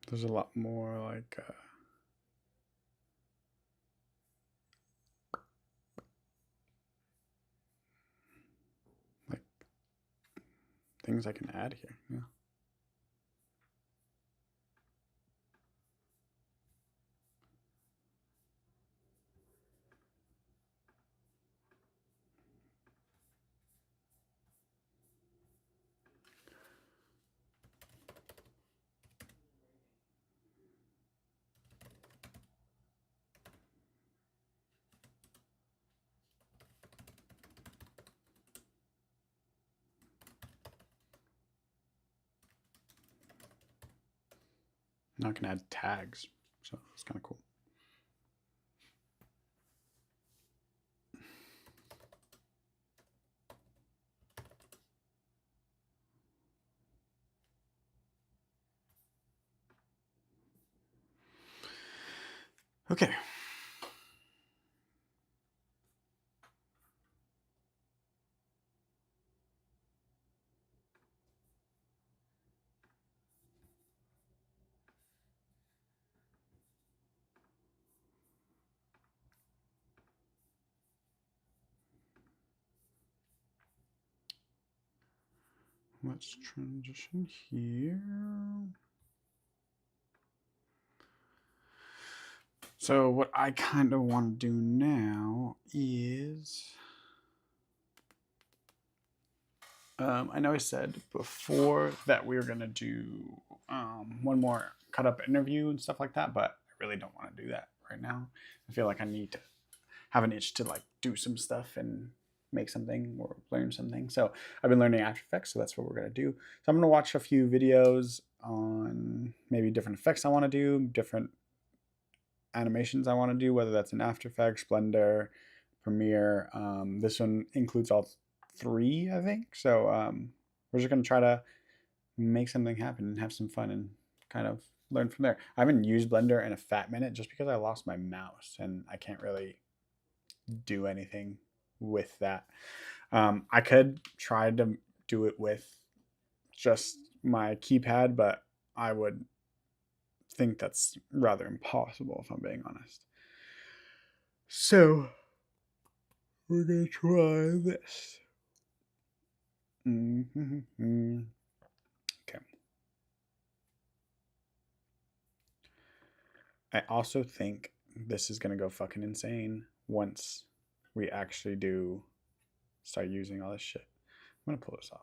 There's a lot more like things I can add here. Yeah. Now I can add tags, so it's kind of cool. Okay. Let's transition here. So what I kind of want to do now is, I know I said before that we were going to do one more cut up interview and stuff like that, but I really don't want to do that right now. I feel like I need to have an itch to like do some stuff and make something or learn something. So I've been learning After Effects, so that's what we're going to do. So I'm going to watch a few videos on maybe different effects I want to do, different animations I want to do, whether that's in After Effects, Blender, Premiere. This one includes all three, I think. So we're just going to try to make something happen and have some fun and kind of learn from there. I haven't used Blender in a fat minute just because I lost my mouse and I can't really do anything with that. I could try to do it with just my keypad, but I would think that's rather impossible if I'm being honest. So we're gonna try this. Okay. I also think this is gonna go fucking insane once we actually do start using all this shit. I'm gonna pull this off.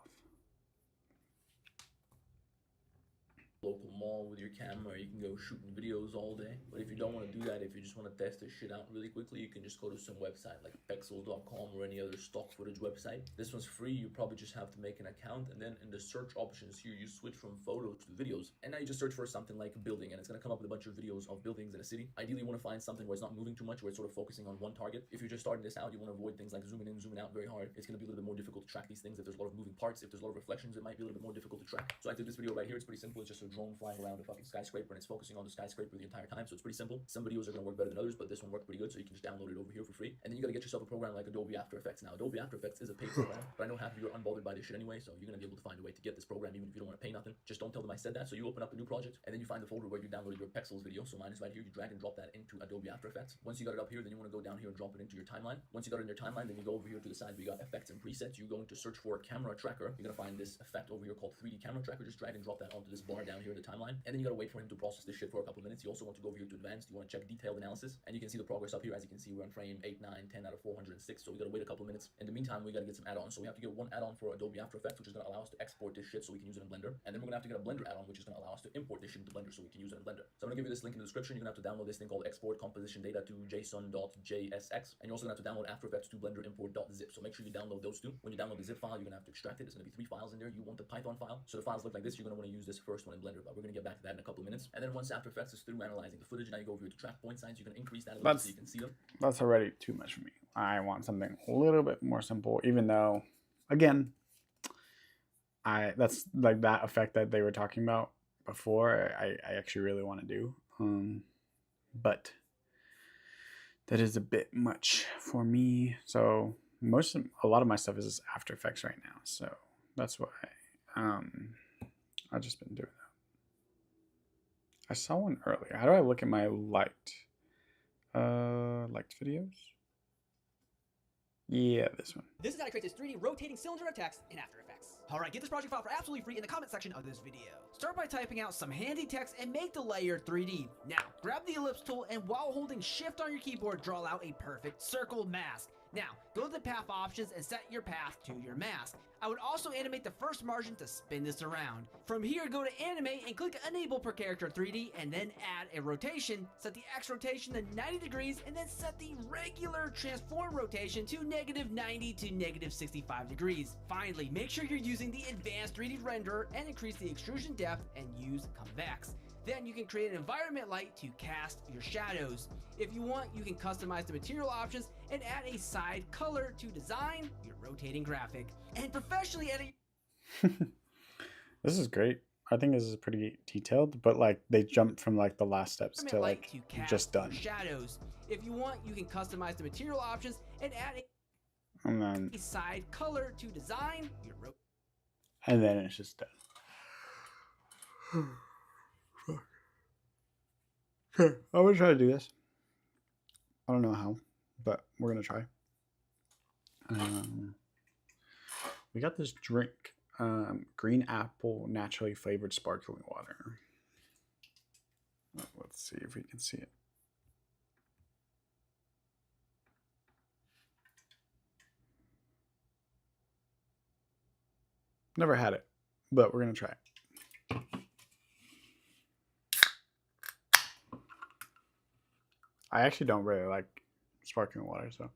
Local mall with your camera, you can go shooting videos all day. But if you don't want to do that, if you just want to test this shit out really quickly, you can just go to some website like pexels.com or any other stock footage website. This one's free. You probably just have to make an account, and then in the search options here, you switch from photos to videos. And now you just search for something like a building, and it's going to come up with a bunch of videos of buildings in a city. Ideally, you want to find something where it's not moving too much, where it's sort of focusing on one target. If you're just starting this out, you want to avoid things like zooming in, zooming out very hard. It's going to be a little bit more difficult to track these things. If there's a lot of moving parts, if there's a lot of reflections, it might be a little bit more difficult to track. So I did this video right here. It's pretty simple. It's just a drone flying around a fucking skyscraper, and it's focusing on the skyscraper the entire time. So it's pretty simple. Some videos are going to work better than others, but this one worked pretty good. So you can just download it over here for free. And then you got to get yourself a program like Adobe After Effects. Now, Adobe After Effects is a paid program, but I know half of you are unbothered by this shit anyway, so you're going to be able to find a way to get this program even if you don't want to pay nothing. Just don't tell them I said that. So you open up a new project, and then you find the folder where you downloaded your Pexels video. So mine is right here. You drag and drop that into Adobe After Effects. Once you got it up here, then you want to go down here and drop it into your timeline. Once you got it in your timeline, then you go over here to the side where you got effects and presets. You're going to search for camera tracker. You're going to find this effect over here called 3D camera tracker. Just drag and drop that onto this bar down here in the timeline, and then you got to wait for him to process this shit for a couple of minutes. You also want to go over here to advanced. You want to check detailed analysis, and you can see the progress up here. As you can see, we're on frame 8, 9, 10 out of 406. So we got to wait a couple of minutes. In the meantime, we got to get some add-ons. So we have to get one add-on for Adobe After Effects, which is going to allow us to export this shit so we can use it in Blender. And then we're going to have to get a Blender add-on, which is going to allow us to import this shit into Blender so we can use it in Blender. So I'm going to give you this link in the description. You're going to have to download this thing called export composition data to json.jsx, and you're also going to have to download After Effects to Blender import.zip. So make sure you download those two. When you download the zip file, you're going to have to extract it. There's going to be 3 files in there. You want the Python file. So the files look like this. You're going to want to use this first one in Blender, but we're going to get back to that in a couple of minutes. And then once After Effects is through analyzing the footage, now you go over here to track point size. You can increase that a little bit so you can see them. That's already too much for me. I want something a little bit more simple, even though, again, that's like that effect that they were talking about before. I actually really want to do, but that is a bit much for me. So a lot of my stuff is After Effects right now. So that's why I've just been doing that. I saw one earlier. How do I look at my liked? Liked videos? Yeah, this one. This is how to create this 3D rotating cylinder of text in After Effects. Alright, get this project file for absolutely free in the comment section of this video. Start by typing out some handy text and make the layer 3D. Now, grab the ellipse tool and while holding shift on your keyboard, draw out a perfect circle mask. Now, go to the path options and set your path to your mask. I would also animate the first margin to spin this around. From here, go to animate and click enable per character 3D and then add a rotation. Set the X rotation to 90 degrees and then set the regular transform rotation to -90 to -65 degrees. Finally, make sure you're using the advanced 3D renderer and increase the extrusion depth and use convex. Then you can create an environment light to cast your shadows. If you want, you can customize the material options and add a side color to design your rotating graphic. And professionally edit. This is great. I think this is pretty detailed, but like they jumped from like the last steps to like just done. Shadows. If you want, you can customize the material options and add And then a side color to design your and then it's just done. Okay, I'm gonna try to do this. I don't know how, but we're gonna try. We got this drink, green apple naturally flavored sparkling water. Let's see if we can see it. Never had it, but we're gonna try it. I actually don't really like sparkling water, so.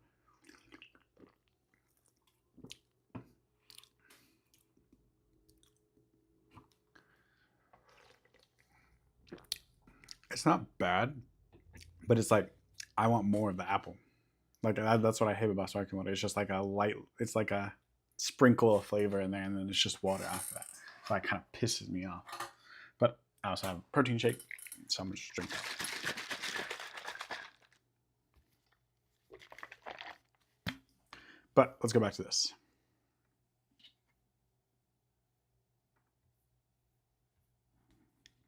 It's not bad, but it's like, I want more of the apple. Like, that's what I hate about sparkling water. It's just like a light, it's like a sprinkle of flavor in there, and then it's just water after that. So that kind of pisses me off. But I also have a protein shake, so I'm just drinking. But let's go back to this.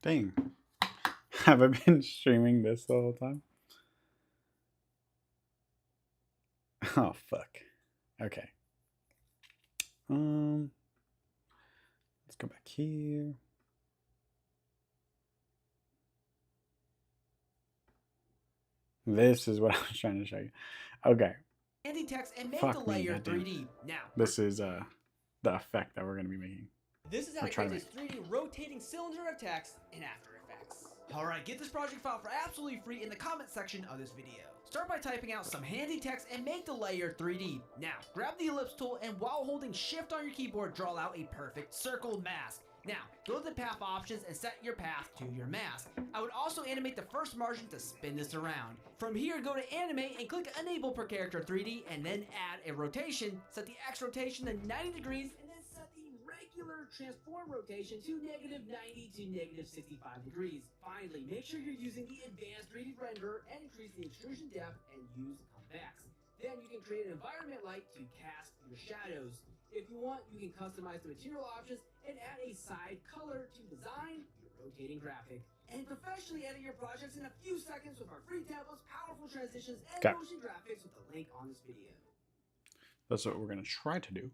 Dang. Have I been streaming this the whole time? Oh, fuck. Okay. Let's go back here. This is what I was trying to show you. Okay. handy text and make the layer 3D. Now, this is the effect that we're going to be making. This is how to create this 3D rotating cylinder of text in After Effects. Alright, get this project file for absolutely free in the comment section of this video. Start by typing out some handy text and make the layer 3D. Now, grab the ellipse tool and while holding shift on your keyboard, draw out a perfect circle mask. Now, go to the path options and set your path to your mask. I would also animate the first margin to spin this around. From here, go to animate and click enable per character 3D and then add a rotation. Set the X rotation to 90 degrees and then set the regular transform rotation to -90 to -65 degrees. Finally, make sure you're using the advanced 3D renderer and increase the extrusion depth and use convex. Then you can create an environment light to cast your shadows. If you want, you can customize the material options and add a side color to design your rotating graphic. And professionally edit your projects in a few seconds with our free templates, powerful transitions, and motion graphics with the link on this video. That's what we're going to try to do.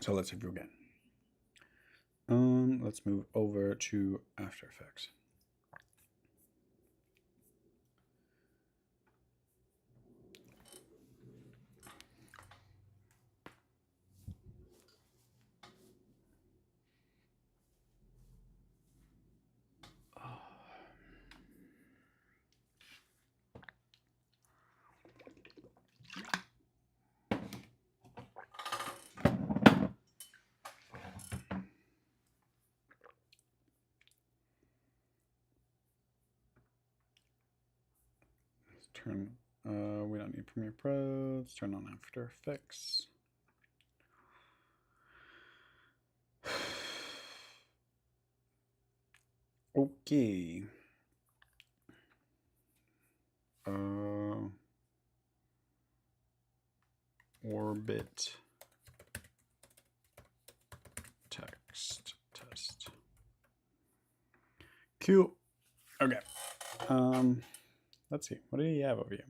So let's review again. Let's move over to After Effects. Turn, we don't need Premiere Pro. Let's turn on After Effects. Okay. Orbit Cool. Okay. Let's see. What do you have over here?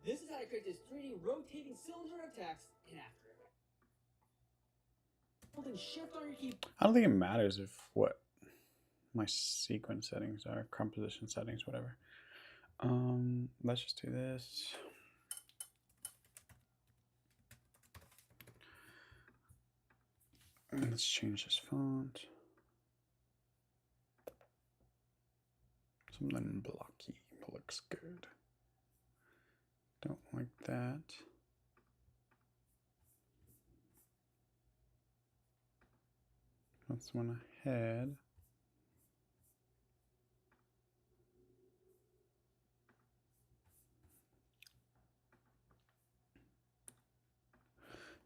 This is how to create this 3D rotating cylinder of text in After Effects. Holding Shift on your keyboard. I don't think it matters if what my sequence settings are, composition settings, whatever. Let's just do this. And let's change this font. Something blocky looks good. Don't like that. That's one ahead.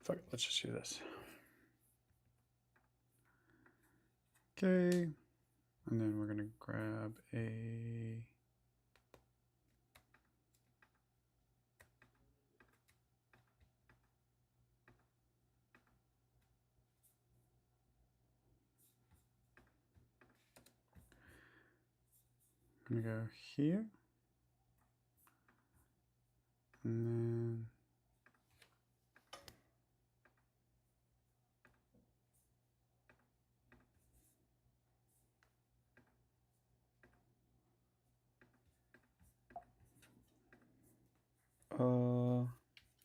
Fuck it, let's just do this. Okay. And then we're gonna grab a I'm gonna go here. And then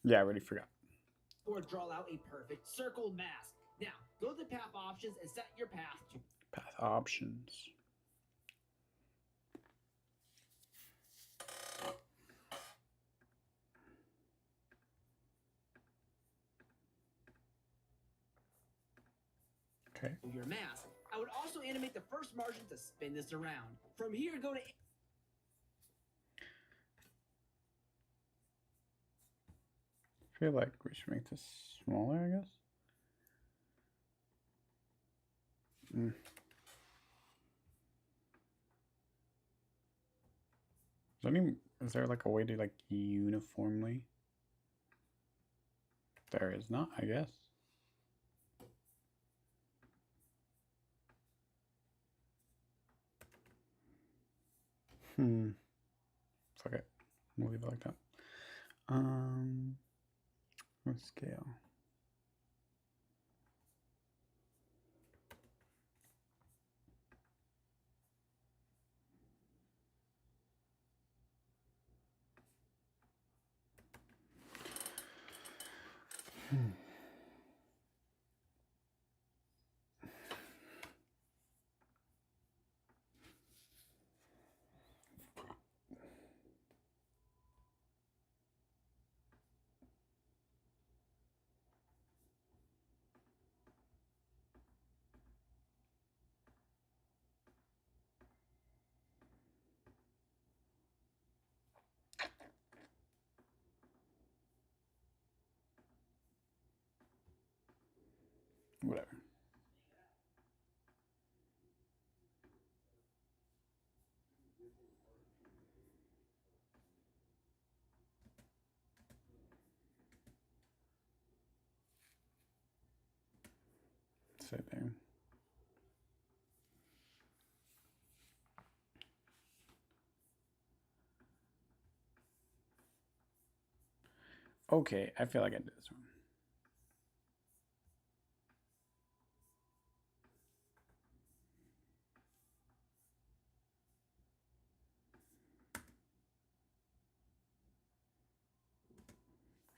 yeah, I already forgot. Or draw out a perfect circle mask. Now, go to the path options and set your path to Path options. Okay. your mask. I would also animate the first margin to spin this around. From here, go to I feel like we should make this smaller, I guess. Is there like a way to like uniformly? There is not, I guess. Fuck it. We'll leave it like that. Let's scale. Whatever. Same thing. Okay, I feel like I did this one.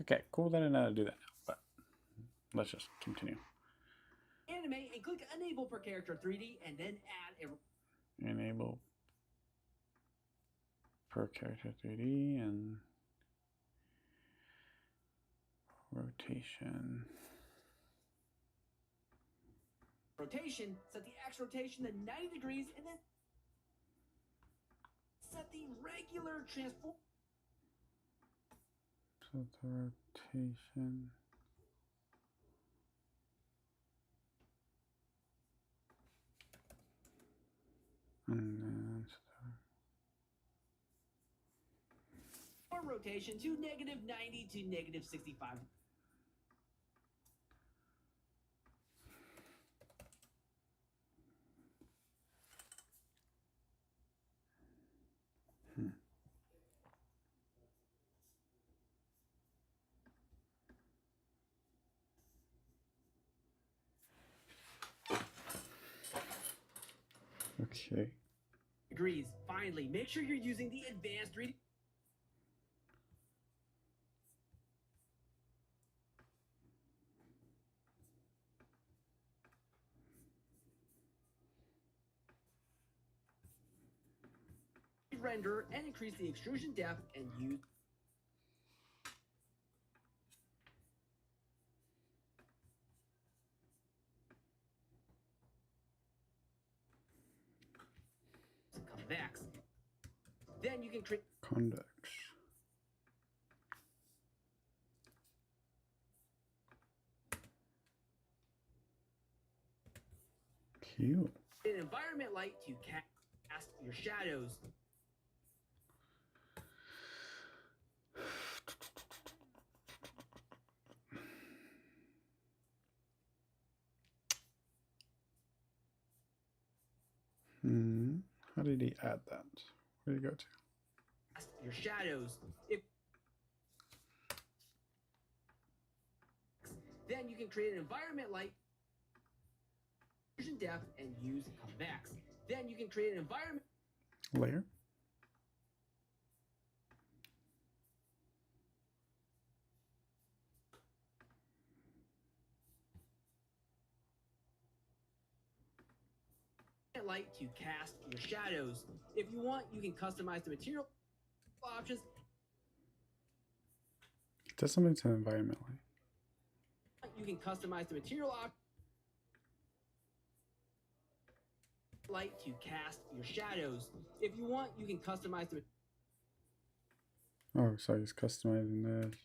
Okay, cool that I know how to do that now, but let's just continue. animate and click enable per character 3D and then add a Enable per character 3D and rotation. rotation. Set the X rotation to 90 degrees and then set the regular transform. So the rotation. And then Or rotation to -90 to -65. Okay. degrees. Finally, make sure you're using the advanced 3D render and increase the extrusion depth and use convex. Then you can create Convex. Cute. an environment light to cast your shadows. How did he add that? Where did he go to? Cast your shadows. If then you can create an environment light extrusion depth and use convex. Then you can create an environment Layer. light to cast your shadows. If you want, you can customize the material options. It does something to the environment. You can customize the material light to cast your shadows. If you want, you can customize the Oh, so he's customizing this.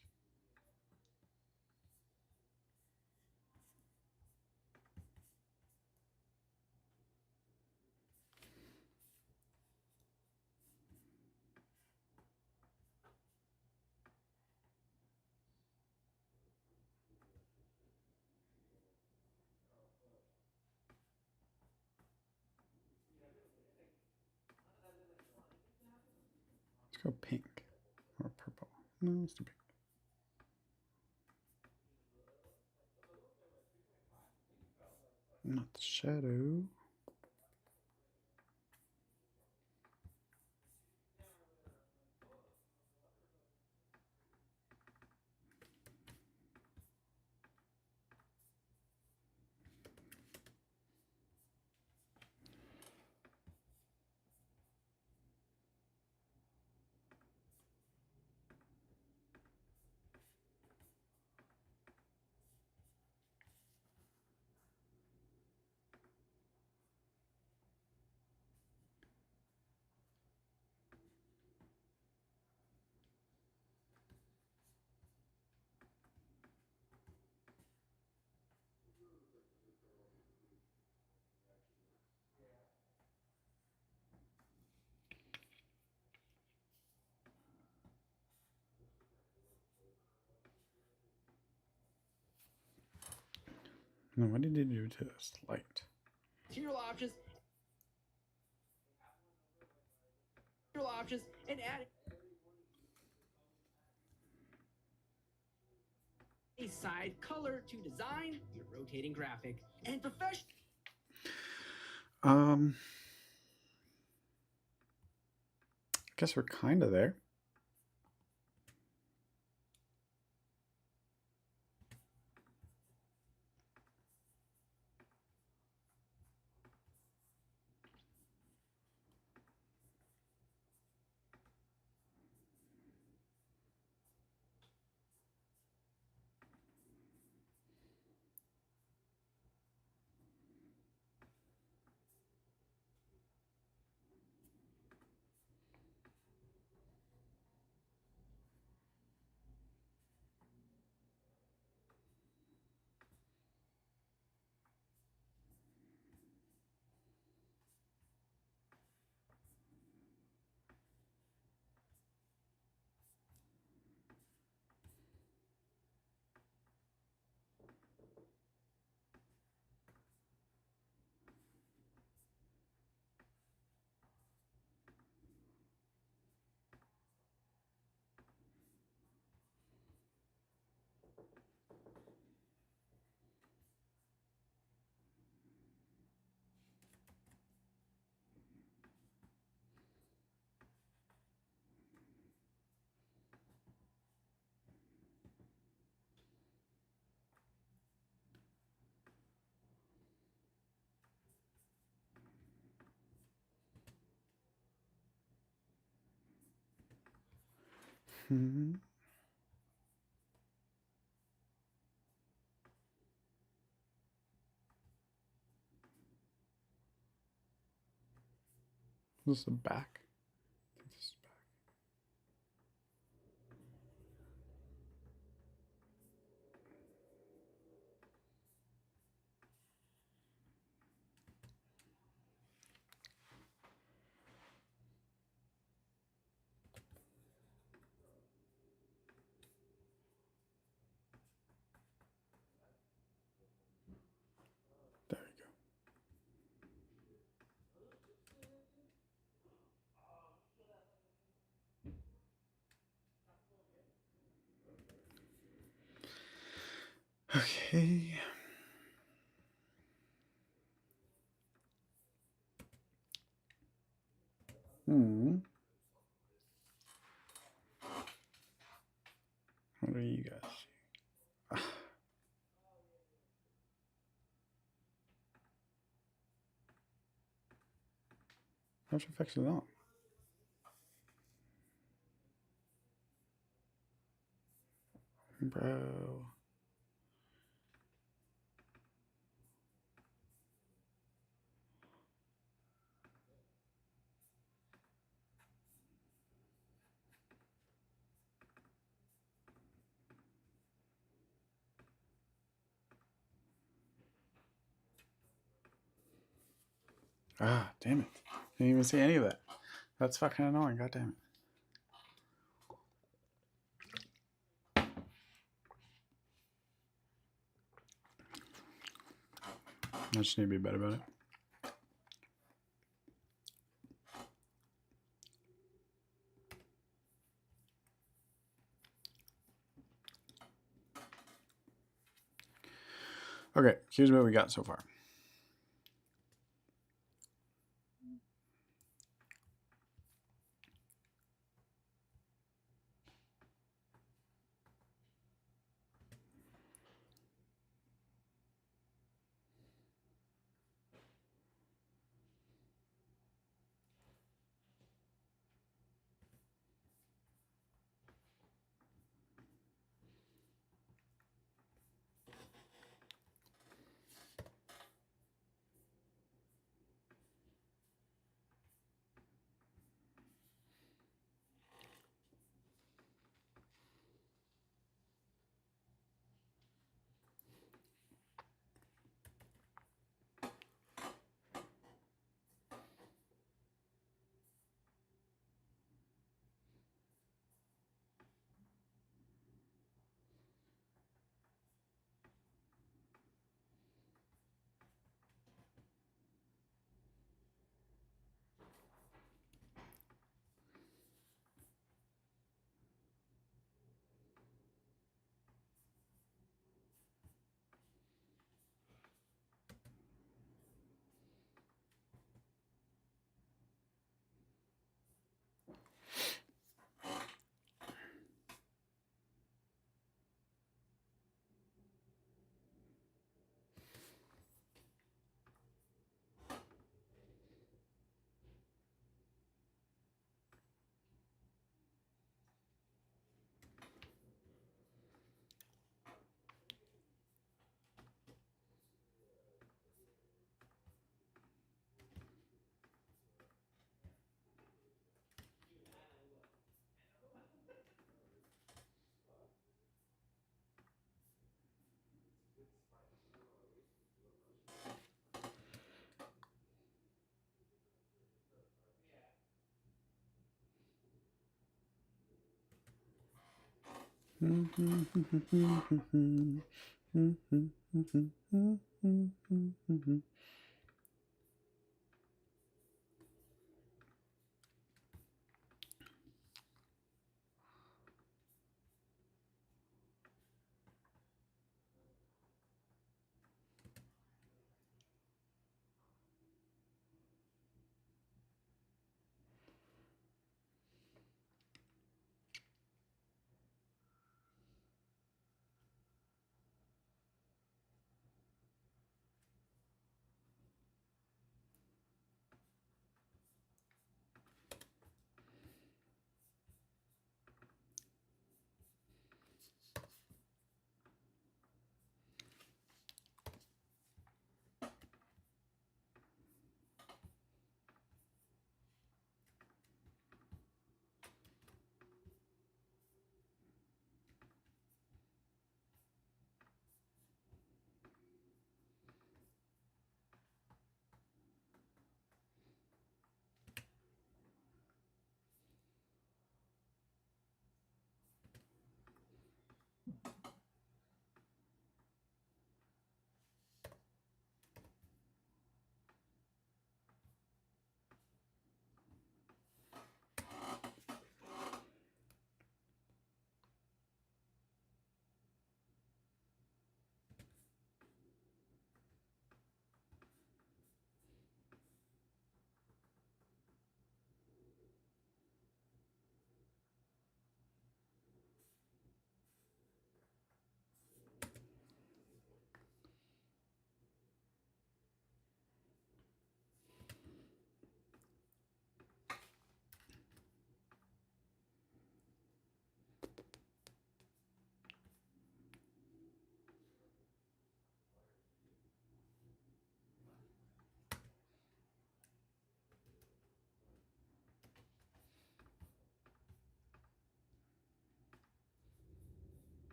Let's go pink or purple. No, let's do pink. Not the shadow. No, what did he do to this light? material options and add a side color to design your rotating graphic and professional. I guess we're kind of there. Hmm. This is the back. I think this is back. There we go. Okay. Hmm. What do you guys see? After Effects is on. Bro. Ah, damn it. Didn't even see any of that. That's fucking annoying, god damn it. I just need to be better about it. Okay, here's what we got so far.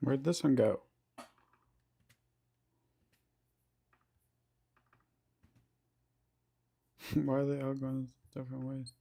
Where'd this one go? Why are they all going different ways?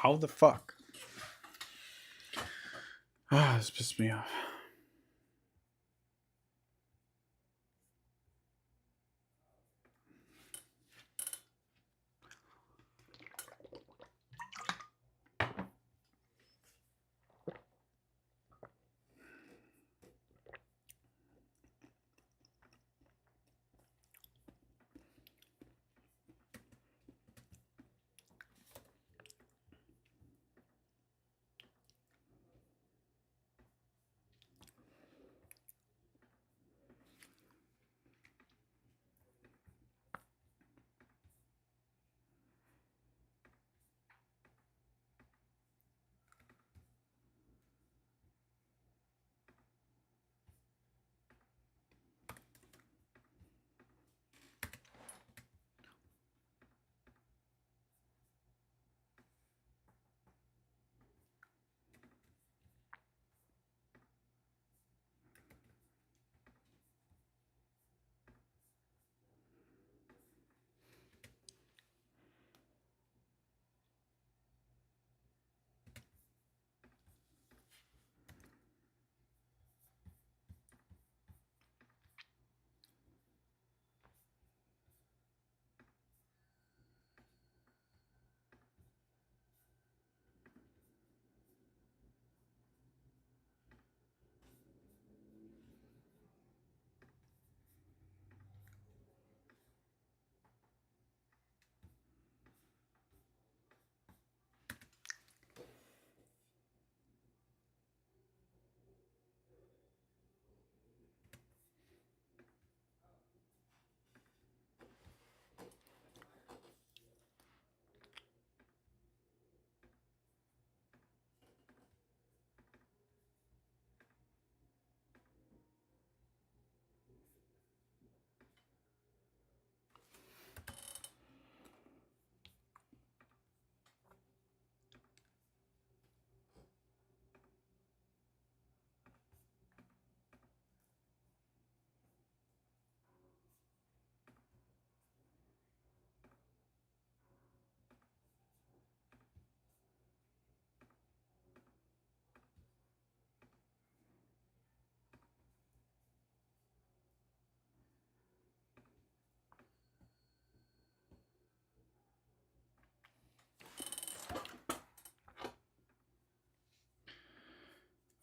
How the fuck? Ah, this pissed me off.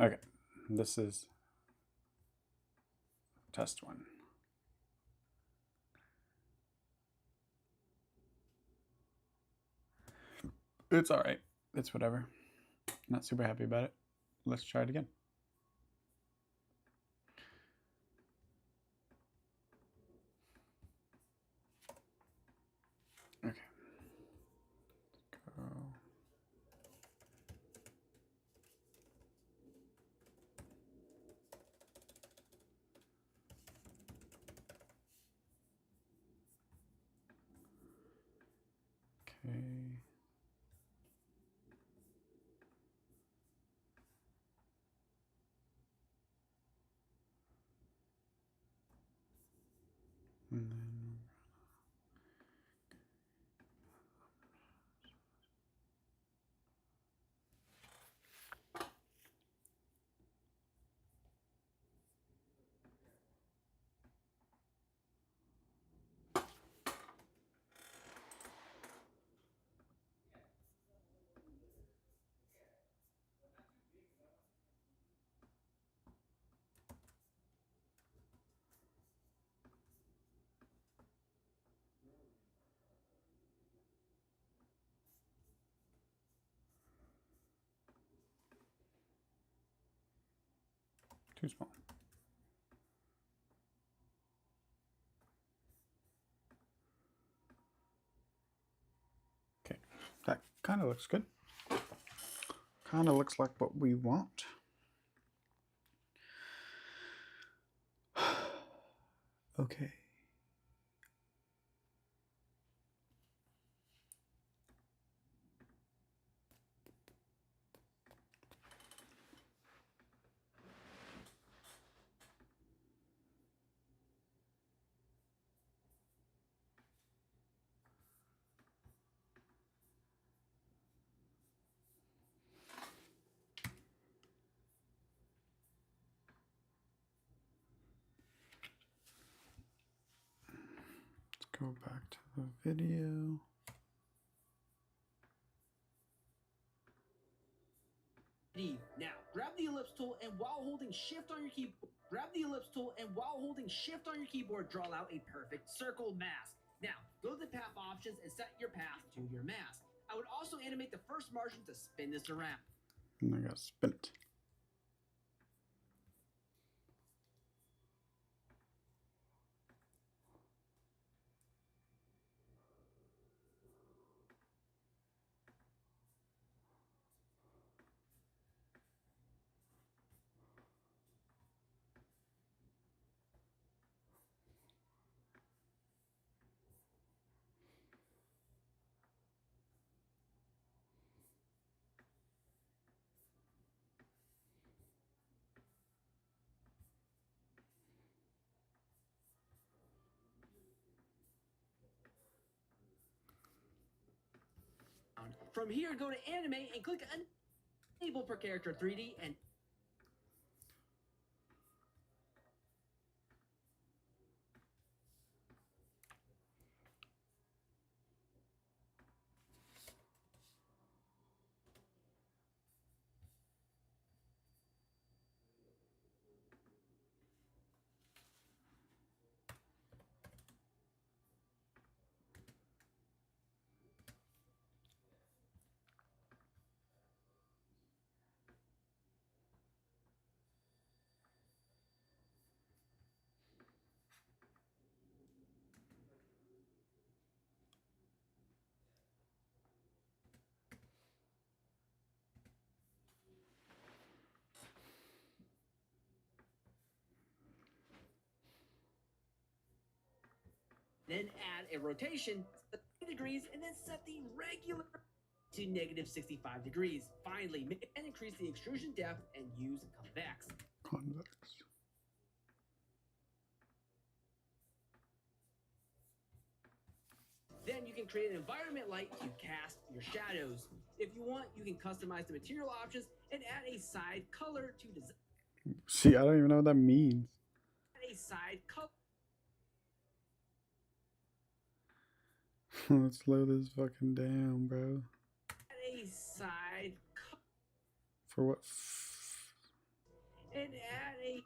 Okay, this is test one. It's all right. It's whatever. Not super happy about it. Let's try it again. Okay. Go. Okay. And then too small. kind of looks good. Kind of looks like what we want. Okay. Let's go back to the video. Now, grab the ellipse tool and while holding shift on your keyboard, draw out a perfect circle mask. Now, go to the path options and set your path to your mask. I would also animate the first margin to spin this around. And I got spin it. From here, go to animate and click enable per character 3D and then add a rotation 30 degrees and then set the regular to negative 65 degrees. Finally, and increase the extrusion depth and use convex. Convex. Then you can create an environment light to cast your shadows. If you want, you can customize the material options and add a side color to design. See, I don't even know what that means. Add a side color. Let's slow this fucking down, bro. Add a side color. For what? And add a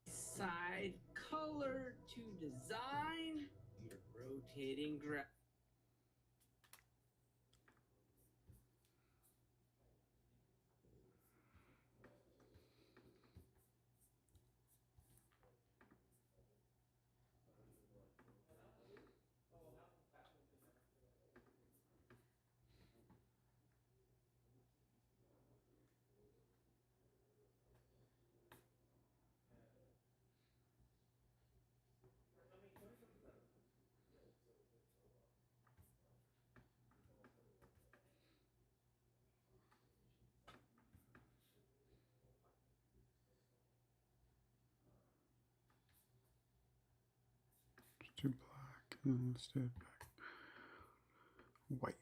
side color to design your rotating graph. Let's do black. And then let's do it back. White.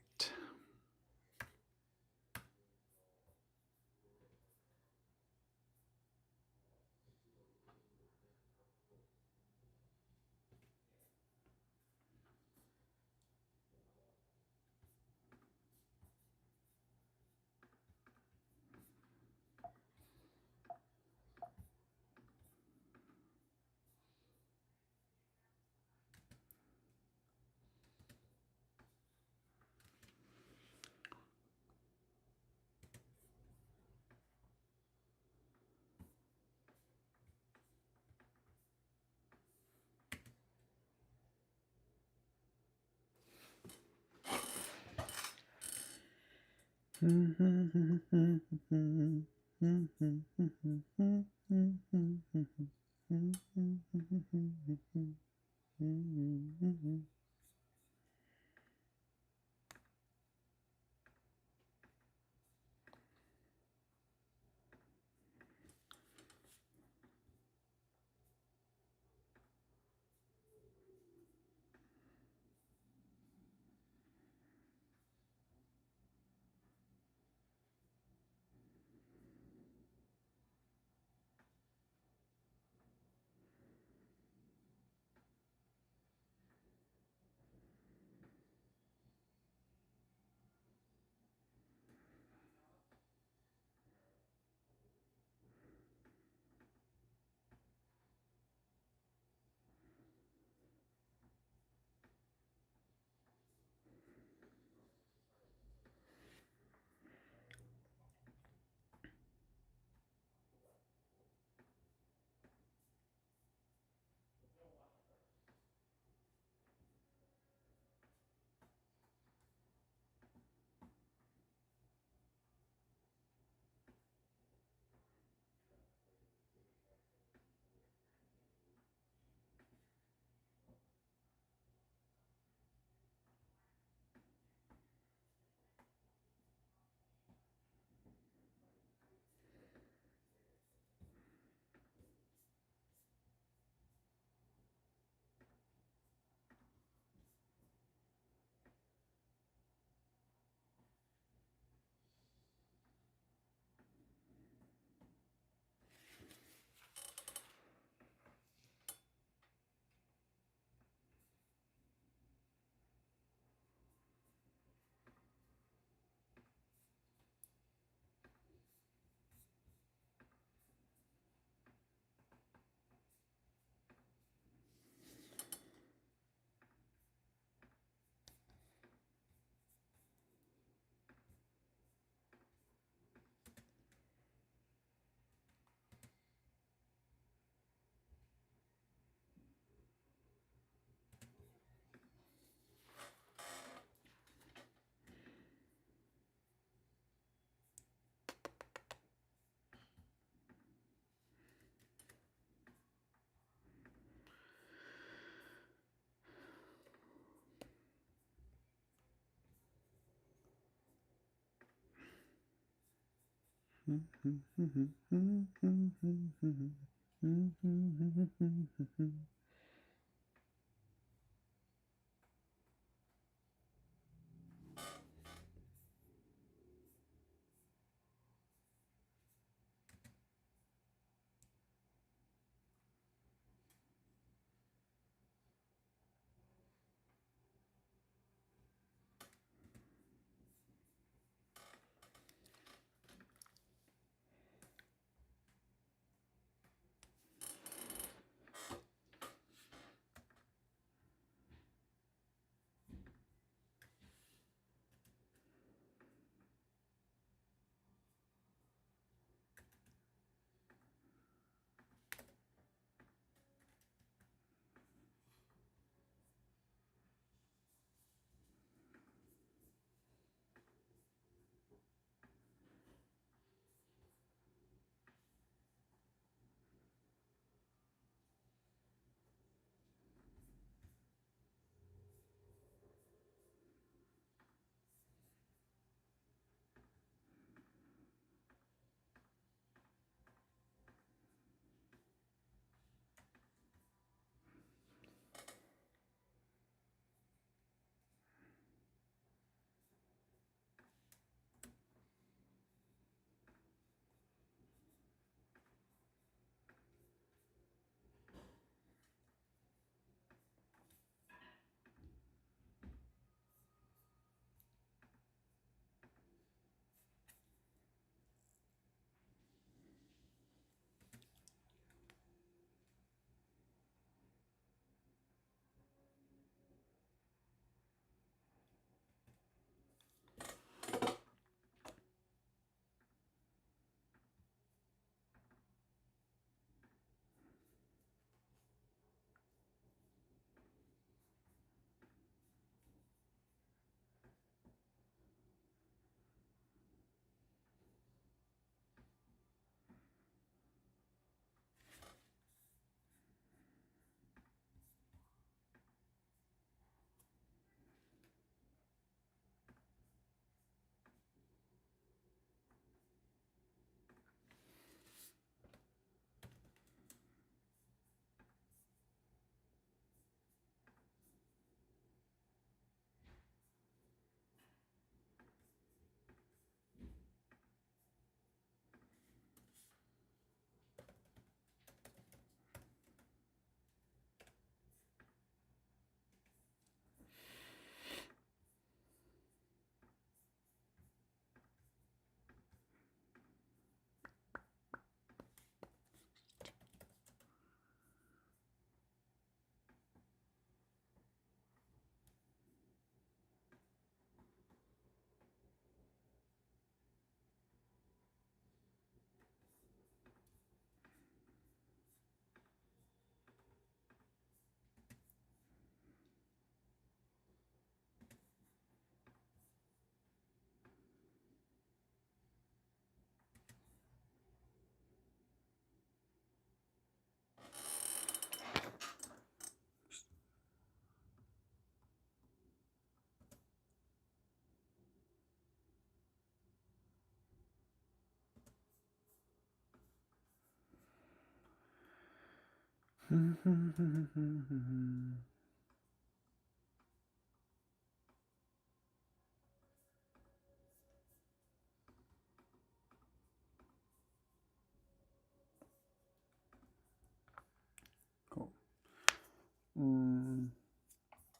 Cool.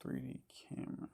3D camera.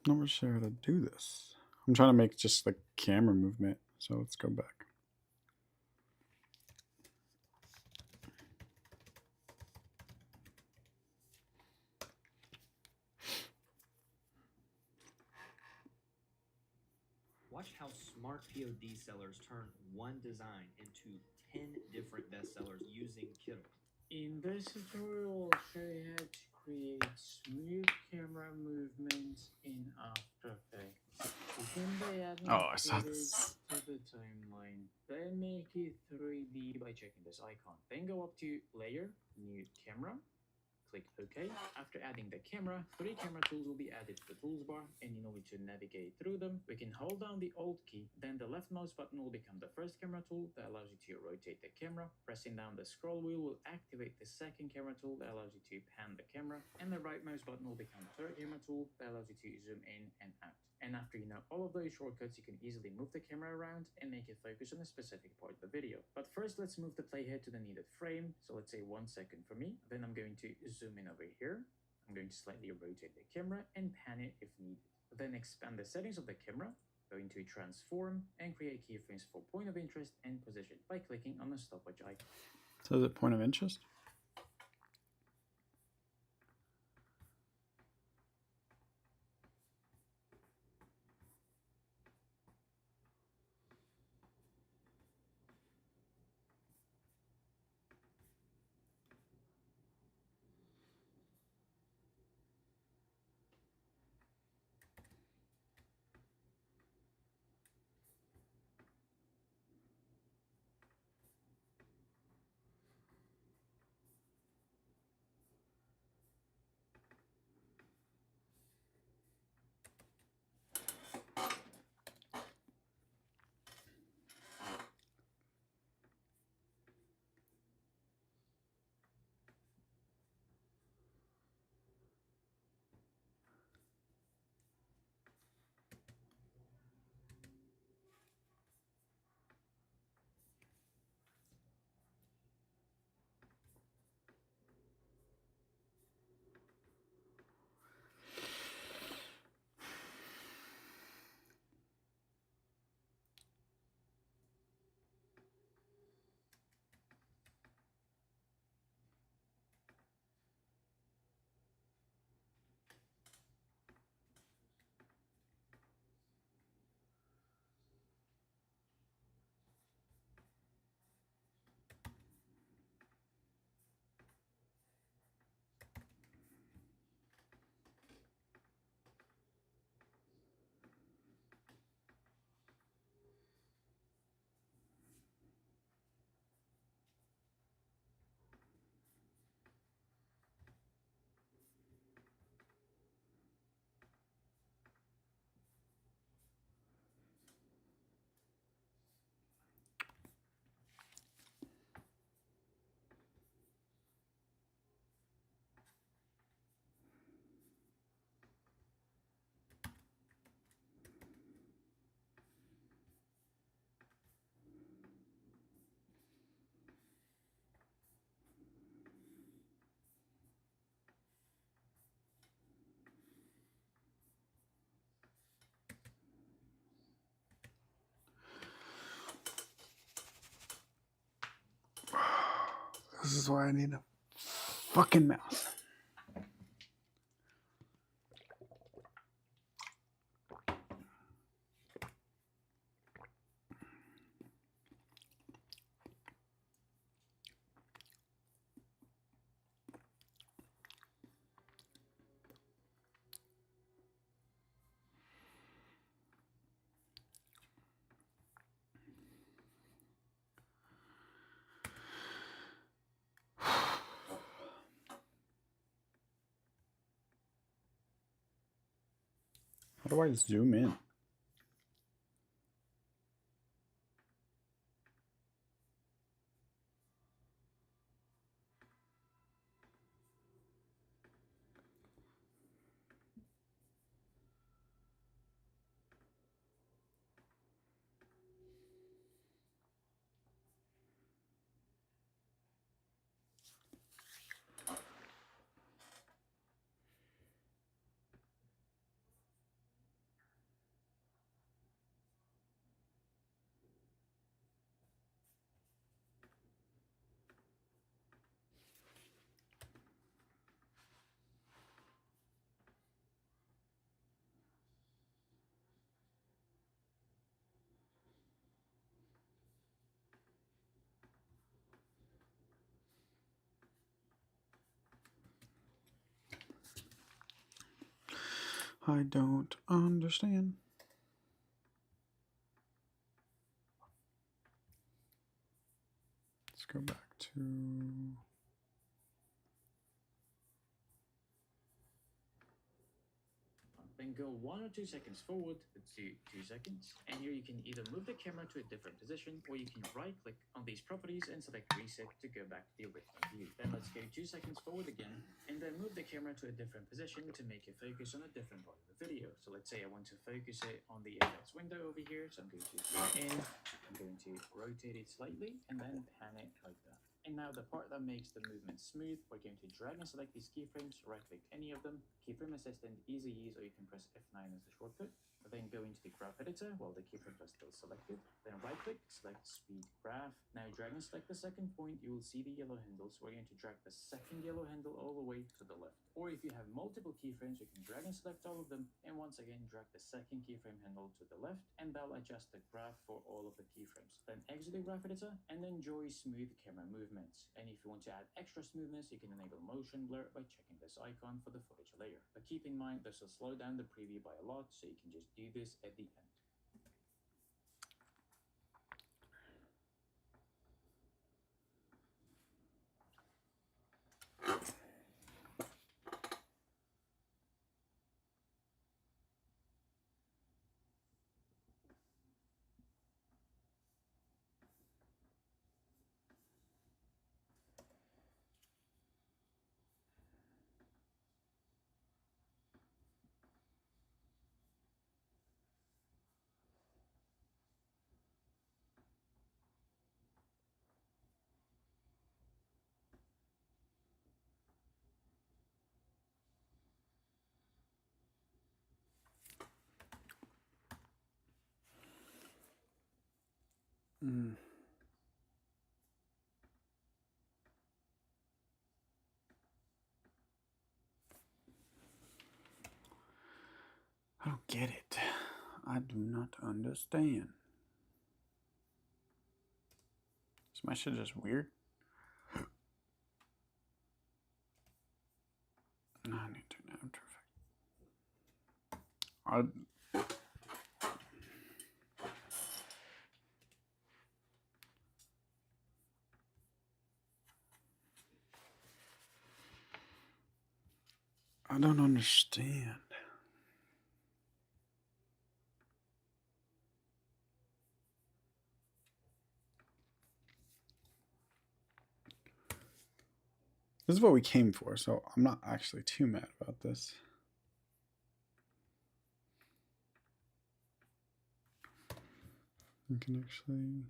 Not sure how to do this. I'm trying to make just the camera movement. So let's go back. Watch how smart POD sellers turn one design into 10 different bestsellers using Kittle. In this tutorial, I'll show you how to create smooth camera movements in After Effects. Begin by adding Oh, I saw footage this. to the timeline. Then make it 3D by checking this icon. Then go up to Layer, New Camera. Click OK. After adding the camera, 3 camera tools will be added to the tools bar, and you know we to navigate through them. We can hold down the Alt key, then the left mouse button will become the first camera tool that allows you to rotate the camera. Pressing down the scroll wheel will activate the second camera tool that allows you to pan the camera, and the right mouse button will become the third camera tool that allows you to zoom in and out. And after you know all of those shortcuts, you can easily move the camera around and make it focus on a specific part of the video. But first, let's move the playhead to the needed frame. So let's say 1 second for me. Then I'm going to zoom in over here. I'm going to slightly rotate the camera and pan it if needed. Then expand the settings of the camera, go into transform, and create keyframes for point of interest and position by clicking on the stopwatch icon. So is it point of interest? This is why I need a fucking mouse. How do I zoom in? I don't understand. Let's go back to... Then go 1 or 2 seconds forward to 2 seconds, and here you can either move the camera to a different position, or you can right click on these properties and select reset to go back to the original view. Then let's go 2 seconds forward again, and then move the camera to a different position to make it focus on a different part of the video. So let's say I want to focus it on the effects window over here, so I'm going to zoom in, I'm going to rotate it slightly, and then pan it like that. And now the part that makes the movement smooth, we're going to drag and select these keyframes, right click any of them, keyframe assistant, easy use, or you can press F9 as a shortcut. Then go into the graph editor while the keyframes are still selected. Then right click, select speed graph. Now drag and select the second point, you will see the yellow handles. We're going to drag the second yellow handle all the way to the left. Or if you have multiple keyframes, you can drag and select all of them, and once again drag the second keyframe handle to the left, and that'll adjust the graph for all of the keyframes. Then exit the graph editor and enjoy smooth camera movements. And if you want to add extra smoothness, you can enable motion blur by checking this icon for the footage layer. But keep in mind this will slow down the preview by a lot, so you can just do this at the end. I don't get it. I do not understand. Is my shit just weird? I need to turn After Effects. I don't understand. This is what we came for, so I'm not actually too mad about this. We can actually...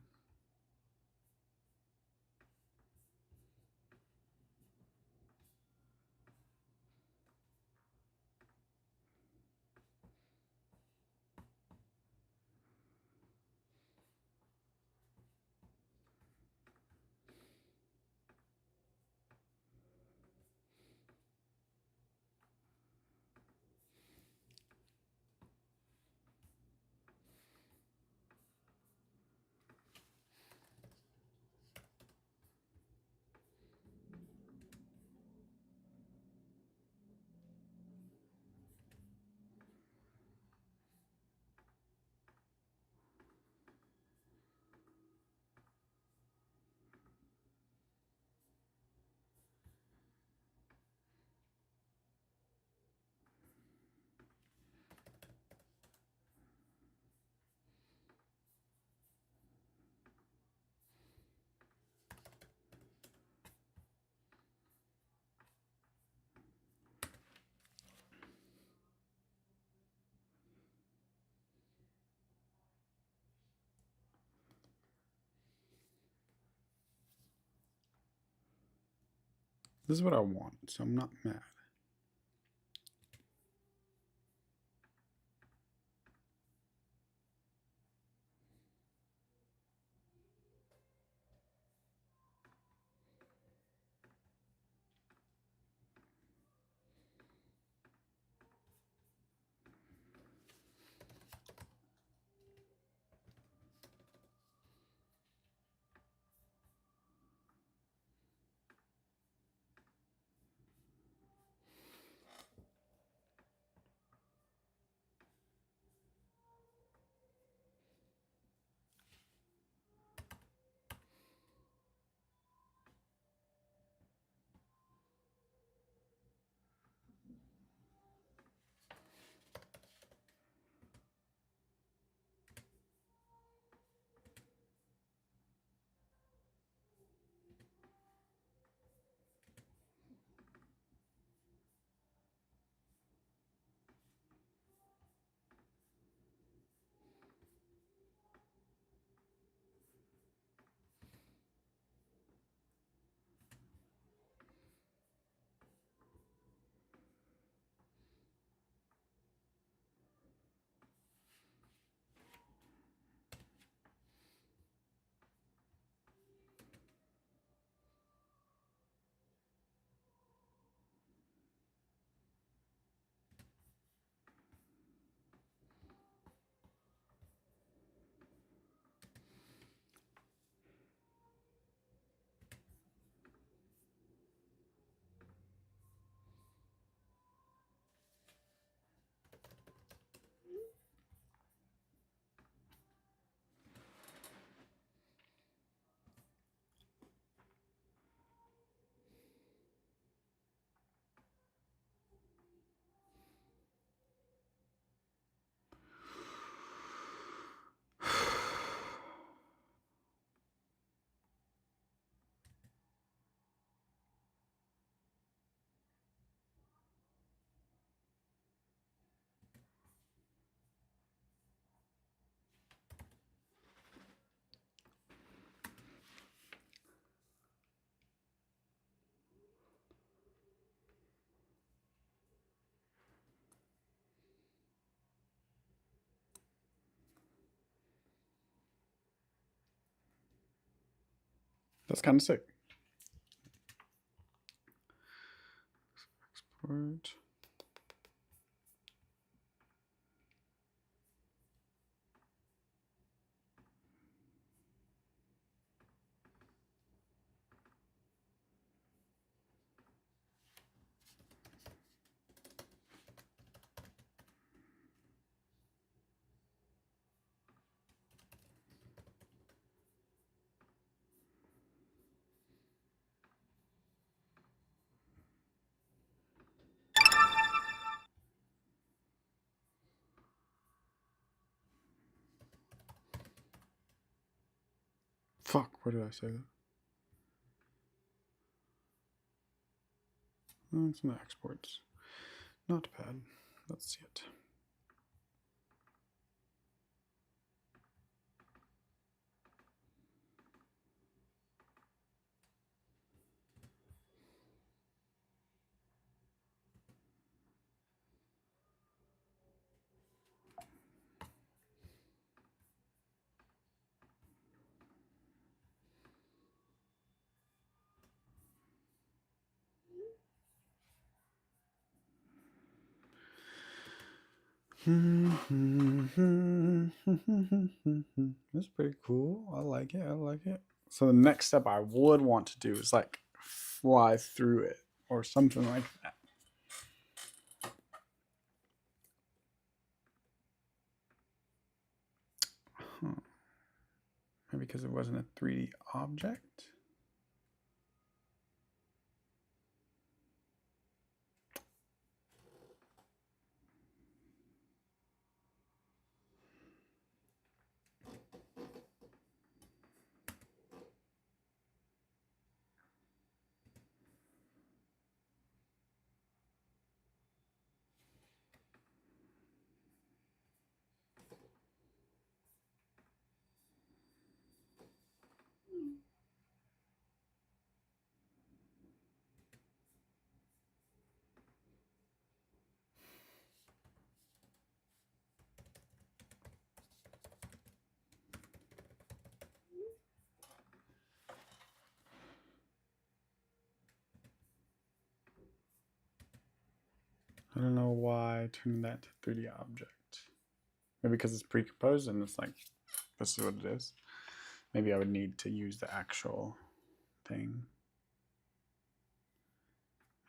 This is what I want, so I'm not mad. That's kind of sick. Export. Fuck, where did I say that? Oh, it's in the exports. Not bad. Let's see it. That's pretty cool. I like it. I like it. So the next step I would want to do is like fly through it or something like that. Huh. Maybe because it wasn't a 3D object. I don't know why turning that to 3D object. Maybe because it's pre-composed and it's like, this is what it is. Maybe I would need to use the actual thing.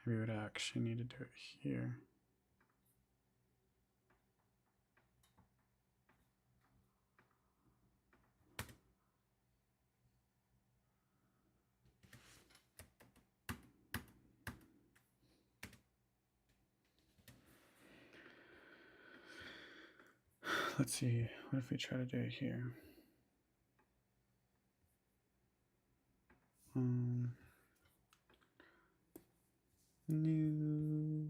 Maybe we would actually need to do it here. Let's see, what if we try to do it here? New.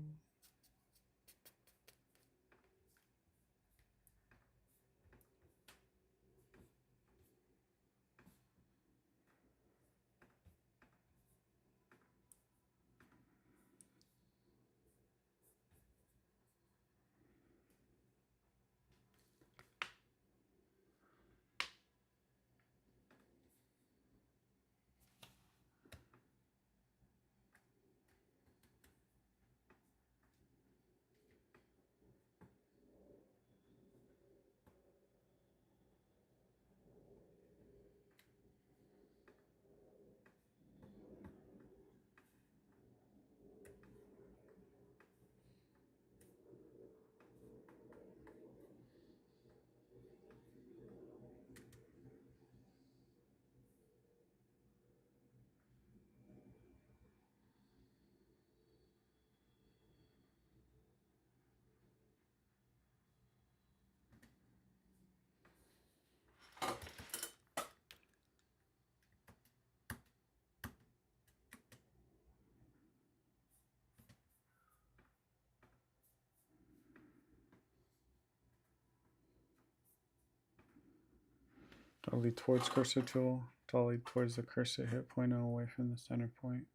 Dolly towards cursor tool. Dolly towards the cursor hit point and away from the center point.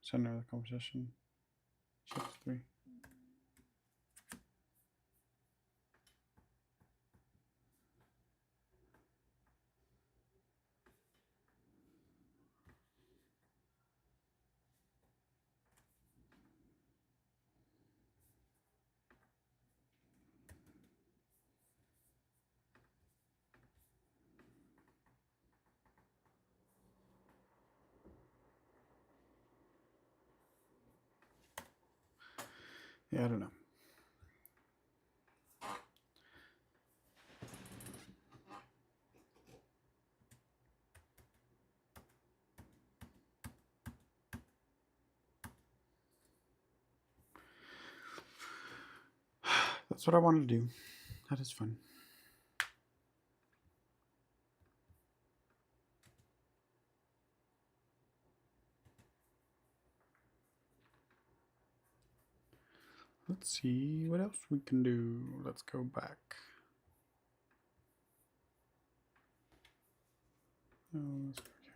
Center of the composition. Shift 3. Yeah, I don't know. That's what I wanted to do. That is fun. Let's see what else we can do. Let's go back. Oh, let's go here.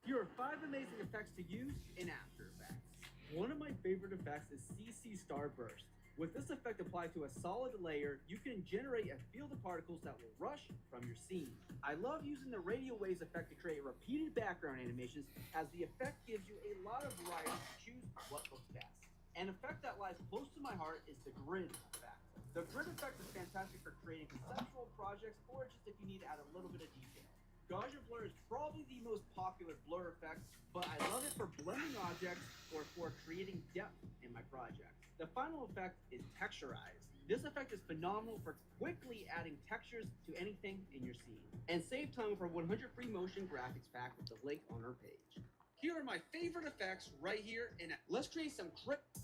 Here are 5 amazing effects to use in After Effects. One of my favorite effects is CC Starburst. With this effect applied to a solid layer, you can generate a field of particles that will rush from your scene. I love using the radio waves effect to create repeated background animations, as the effect gives you a lot of variety to choose what looks best. An effect that lies close to my heart is the grid effect. The grid effect is fantastic for creating conceptual projects or just if you need to add a little bit of detail. Gaussian blur is probably the most popular blur effect, but I love it for blending objects or for creating depth in my projects. The final effect is texturize. This effect is phenomenal for quickly adding textures to anything in your scene. And save time for 100 free motion graphics pack with the link on our page. Here are my favorite effects right here, and let's create some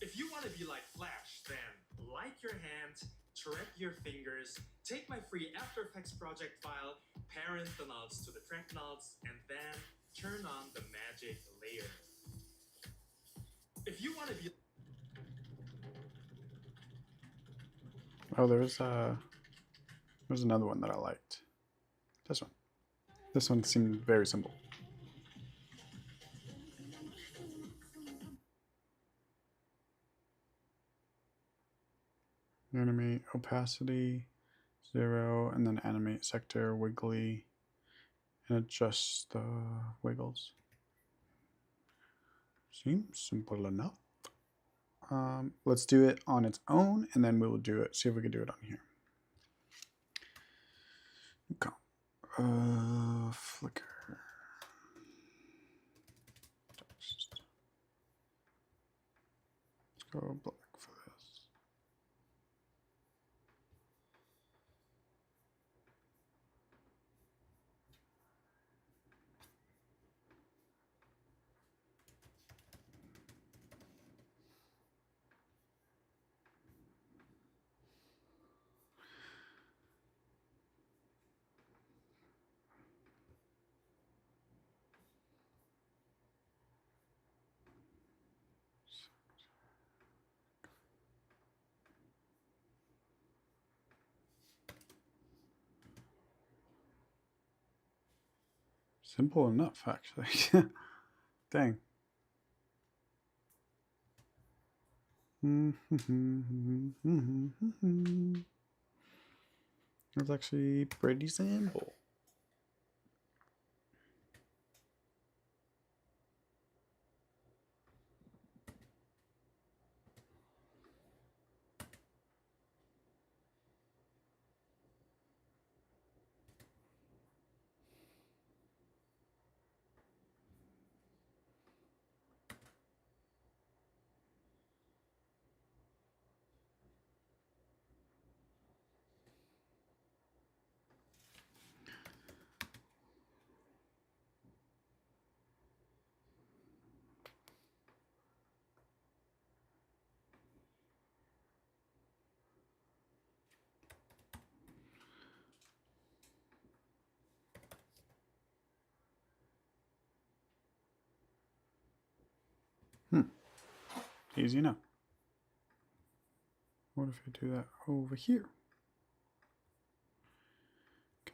If you want to be like Flash, then light your hands, track your fingers, take my free After Effects project file, parent the nodes to the track nodes, and then turn on the magic layer. If you want to be Oh, there's another one that I liked. This one. This one seemed very simple. Animate opacity 0, and then animate sector wiggly, and adjust the wiggles. Seems simple enough. Let's do it on its own, and then we will do it. See if we can do it on here. Okay. Flicker. Text. Let's go black for this. Simple enough, actually. Dang. It's actually pretty simple. Easy enough. What if I do that over here?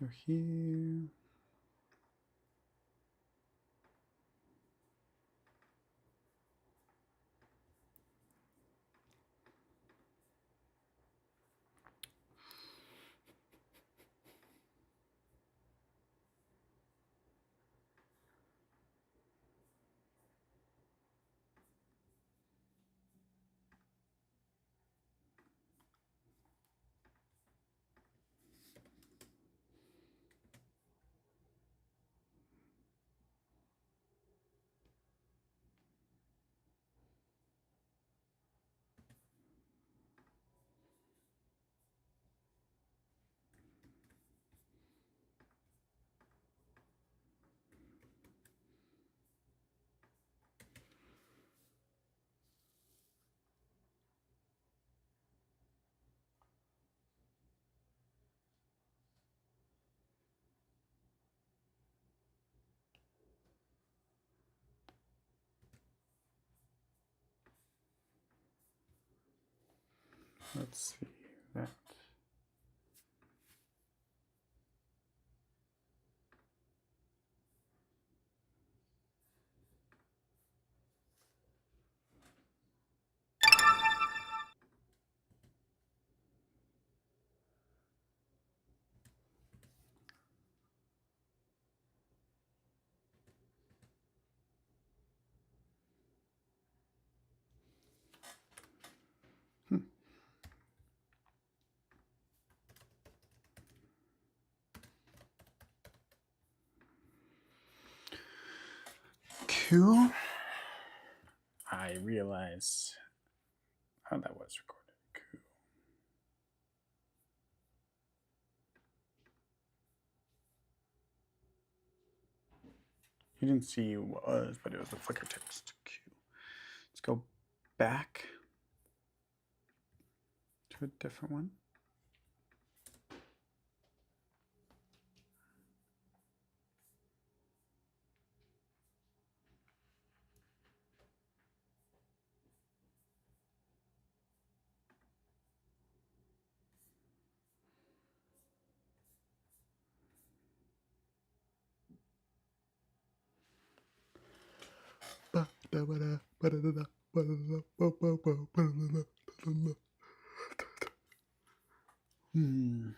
Go here. Let's see that. Cool. I realize how that was recorded. Cool. You didn't see who it was, but it was the flicker text. Cool. Let's go back to a different one. Hmm.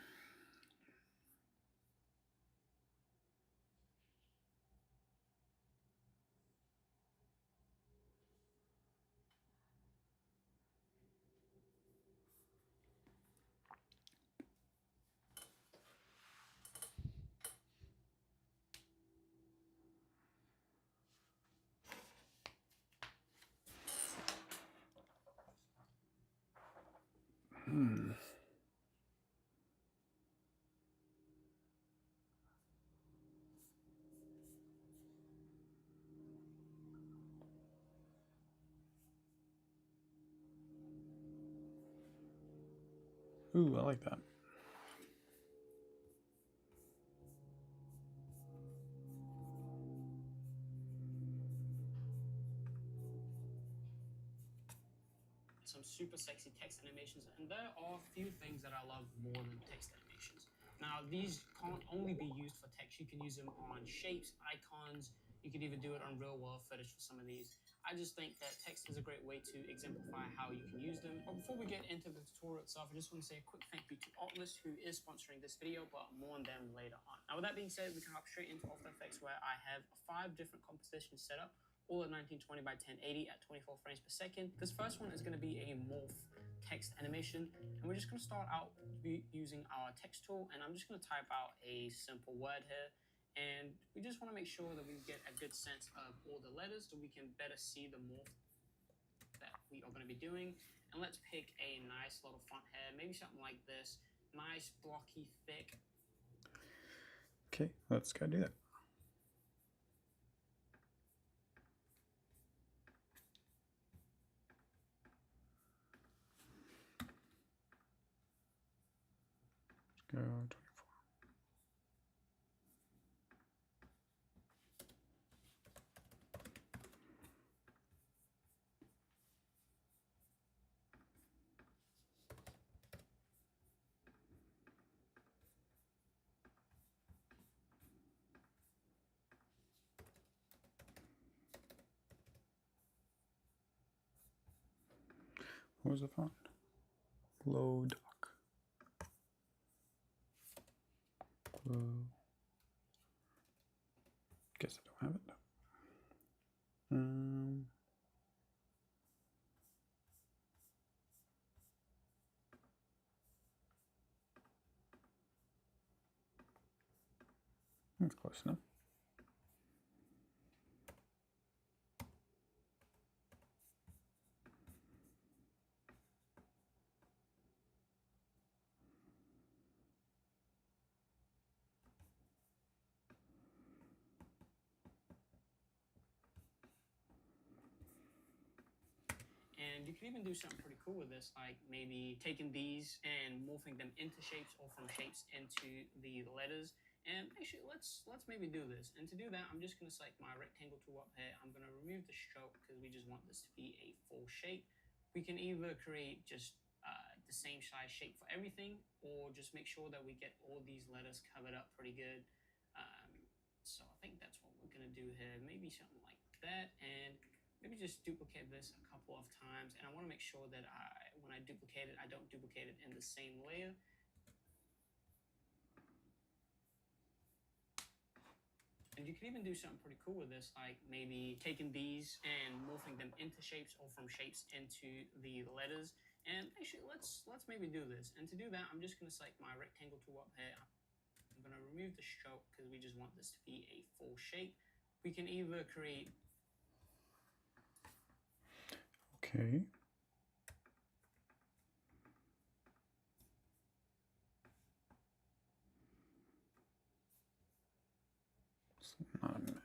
Hmm. Ooh, I like that. Some super sexy text animations, and there are a few things that I love more than text animations. Now, these can't only be used for text. You can use them on shapes, icons. You could even do it on real world footage for some of these. I just think that text is a great way to exemplify how you can use them. But before we get into the tutorial itself, I just want to say a quick thank you to Artlist, who is sponsoring this video, but more on them later on. Now, with that being said, we can hop straight into After Effects, where I have 5 different compositions set up, all at 1920 by 1080 at 24 frames per second. This first one is going to be a morph text animation, and we're just going to start out using our text tool, and I'm just going to type out a simple word here, and we just want to make sure that we get a good sense of all the letters so we can better see the morph that we are going to be doing. And let's pick a nice little font here, maybe something like this, nice blocky thick. Okay, let's go do that. Let's go 24. What was the font? Low dock. Low. Guess I don't have it. That's close enough. And you can even do something pretty cool with this, like maybe taking these and morphing them into shapes, or from shapes into the letters. And actually, let's maybe do this. And to do that, I'm just going to select my rectangle tool up here. I'm going to remove the stroke because we just want this to be a full shape. We can either create just the same size shape for everything, or just make sure that we get all these letters covered up pretty good. So I think that's what we're gonna do here. Maybe something like that, and maybe just duplicate this a couple of times. And I want to make sure that when I duplicate it, I don't duplicate it in the same layer. And you can even do something pretty cool with this, like maybe taking these and morphing them into shapes, or from shapes into the letters. And actually, let's maybe do this. And to do that, I'm just gonna select my rectangle tool up here. I'm gonna remove the stroke because we just want this to be a full shape. We can either create. Okay. It's not a mask.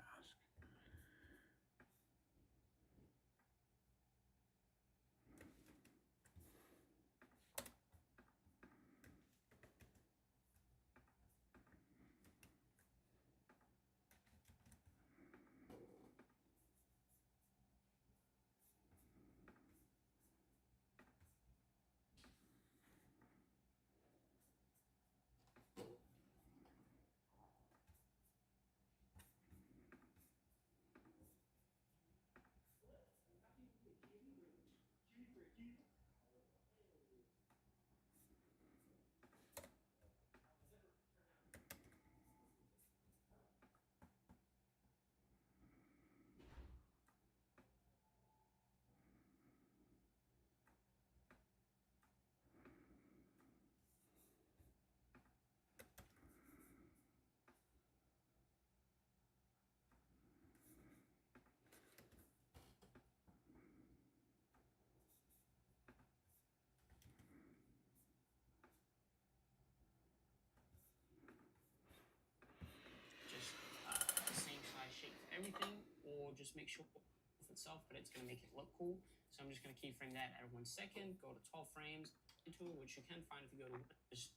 The same size shape for everything, or just make sure of itself, but it's going to make it look cool. So I'm just going to keyframe that at 1 second, go to 12 frames, into which you can find if you go to just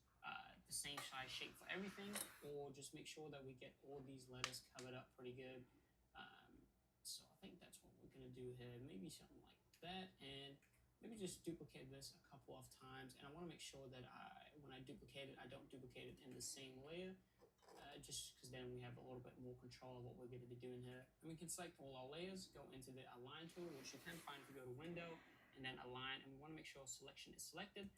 the same size shape for everything, or just make sure that we get all these letters covered up pretty good. So I think that's what we're going to do here. Maybe something like that, and maybe just duplicate this a couple of times. And I want to make sure that when I duplicate it, I don't duplicate it in the same layer. Just because then we have a little bit more control of what we're going to be doing here. And we can select all our layers, go into the align tool, which you can find if you go to window, and then align, and we want to make sure selection is selected.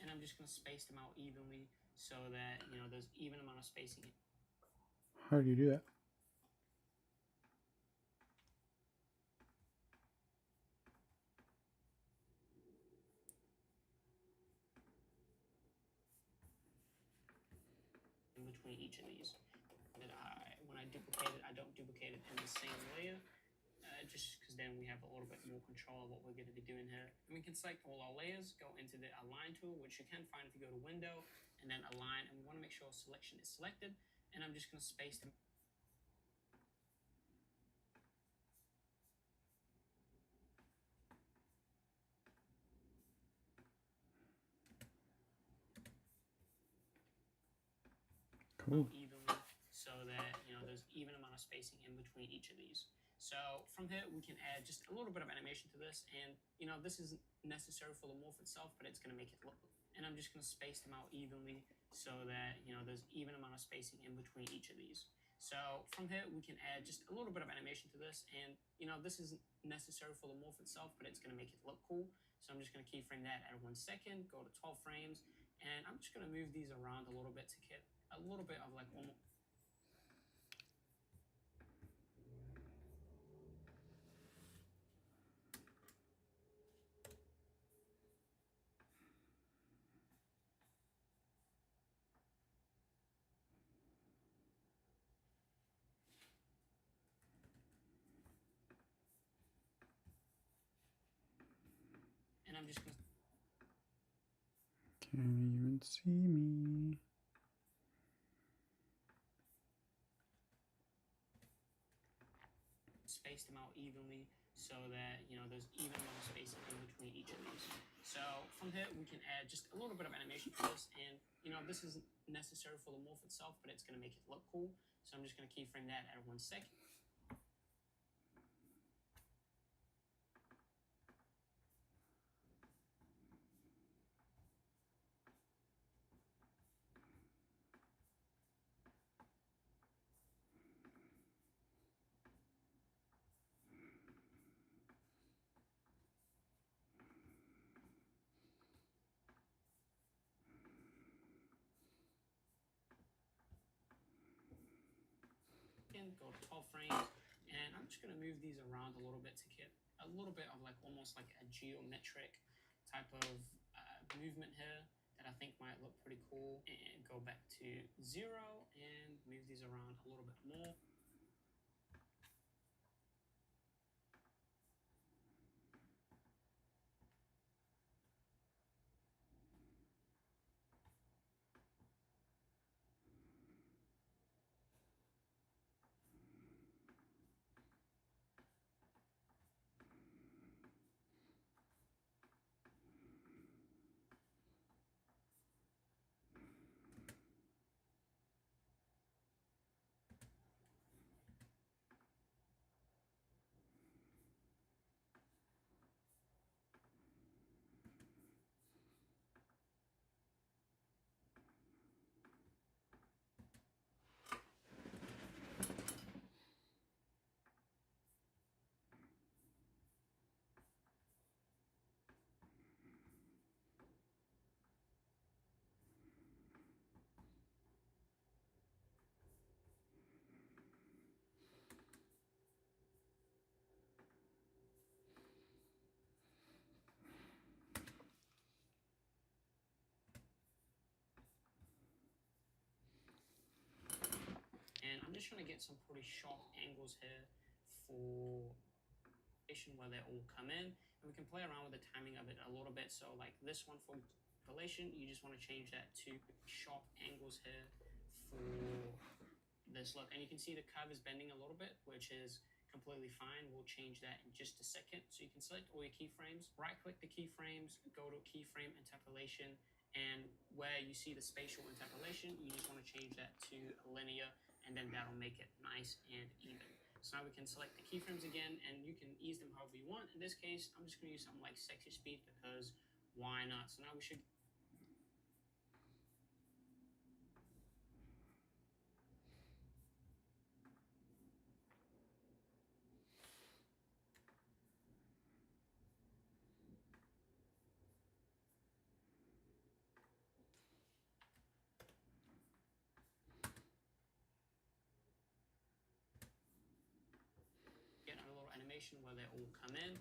And I'm just going to space them out evenly so that, there's even amount of spacing. How do you do that? In between each of these. That when I duplicate it, I don't duplicate it in the same layer. Just because then we have a little bit more control of what we're going to be doing here. And we can select all our layers, go into the align tool, which you can find if you go to window, and then align, and we want to make sure selection is selected. And I'm just going to space them. Cool. Evenly, so that there's even amount of spacing in between each of these. So from here we can add just a little bit of animation to this, and this isn't necessary for the morph itself, but it's going to make it look. And I'm just going to space them out evenly so that there's even amount of spacing in between each of these. So from here we can add just a little bit of animation to this, and this isn't necessary for the morph itself, but it's going to make it look cool. So I'm just going to keyframe that at 1 second, go to 12 frames, and I'm just going to move these around a little bit to get a little bit of like almost. And I'm just going to. Can't even see me. Space them out evenly so that there's even amount of spacing in between each of these. So from here, we can add just a little bit of animation to this, and you know, this isn't necessary for the morph itself, but it's gonna make it look cool. So I'm just gonna keyframe that at 1 second. Go to 12 frames, and I'm just going to move these around a little bit to get a little bit of like almost like a geometric type of movement here that I think might look pretty cool. And go back to 0 and move these around a little bit more. And I'm just trying to get some pretty sharp angles here for where they all come in, and we can play around with the timing of it a little bit. So like this one for collation, you just want to change that to sharp angles here for this look, and you can see the curve is bending a little bit, which is completely fine. We'll change that in just a second. So you can select all your keyframes, right click the keyframes, go to keyframe interpolation, and where you see the spatial interpolation, you just want to change that to linear, and then that'll make it nice and even. So now we can select the keyframes again, and you can ease them however you want. In this case, I'm just going to use something like sexy speed because why not? So now we should get a little animation where they all come in.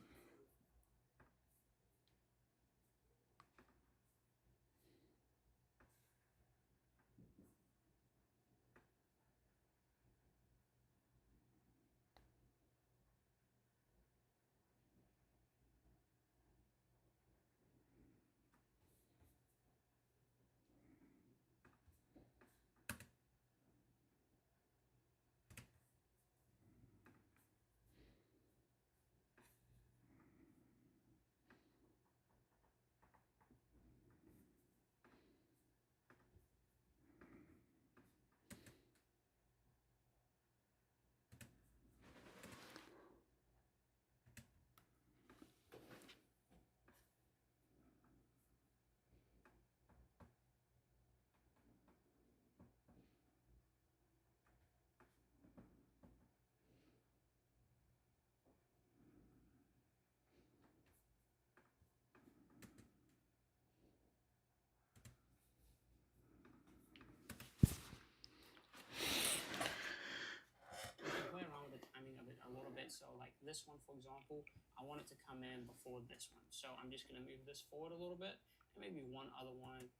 Play around with the timing of it a little bit. So like this one, for example, I want it to come in before this one. So I'm just going to move this forward a little bit, and maybe one other one.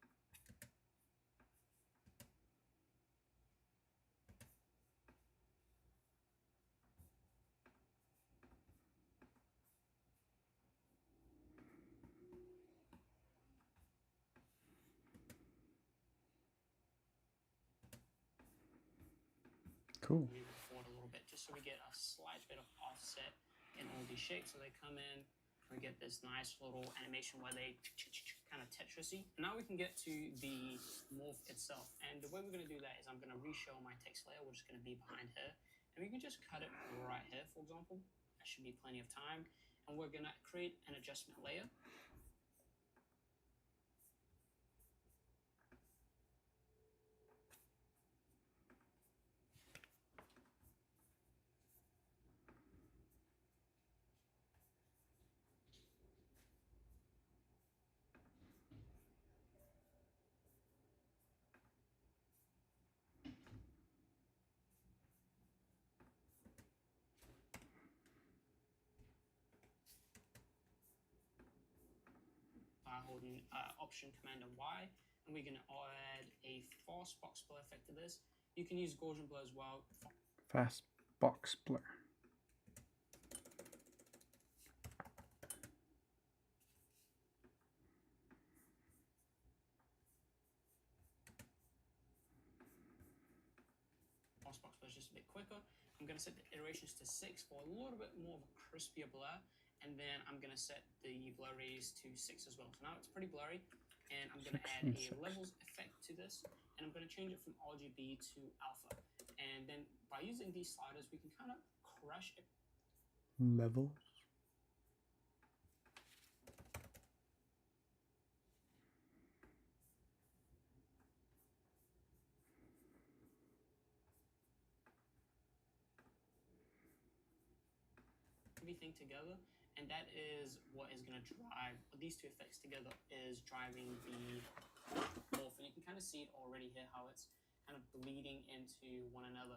Cool. Move it forward a little bit just so we get a slight bit of offset in all these shapes. So they come in We get this nice little animation where they kind of Tetrisy. Now we can get to the morph itself. And the way we're going to do that is I'm going to reshow my text layer, which is going to be behind here. And we can just cut it right here, for example. That should be plenty of time. And we're going to create an adjustment layer. By holding Option Command and Y, and we're going to add a fast box blur effect to this. You can use Gaussian blur as well. Fast box blur. Fast box blur is just a bit quicker. I'm going to set the iterations to 6 for a little bit more of a crispier blur, and then I'm going to set the blur radius to 6 as well. So now it's pretty blurry, and I'm going to add a levels effect to this, and I'm going to change it from RGB to alpha. And then by using these sliders, we can kind of crush it. Levels. Everything together, and that is what is going to drive these two effects together is driving the morph. And you can kind of see it already here how it's kind of bleeding into one another,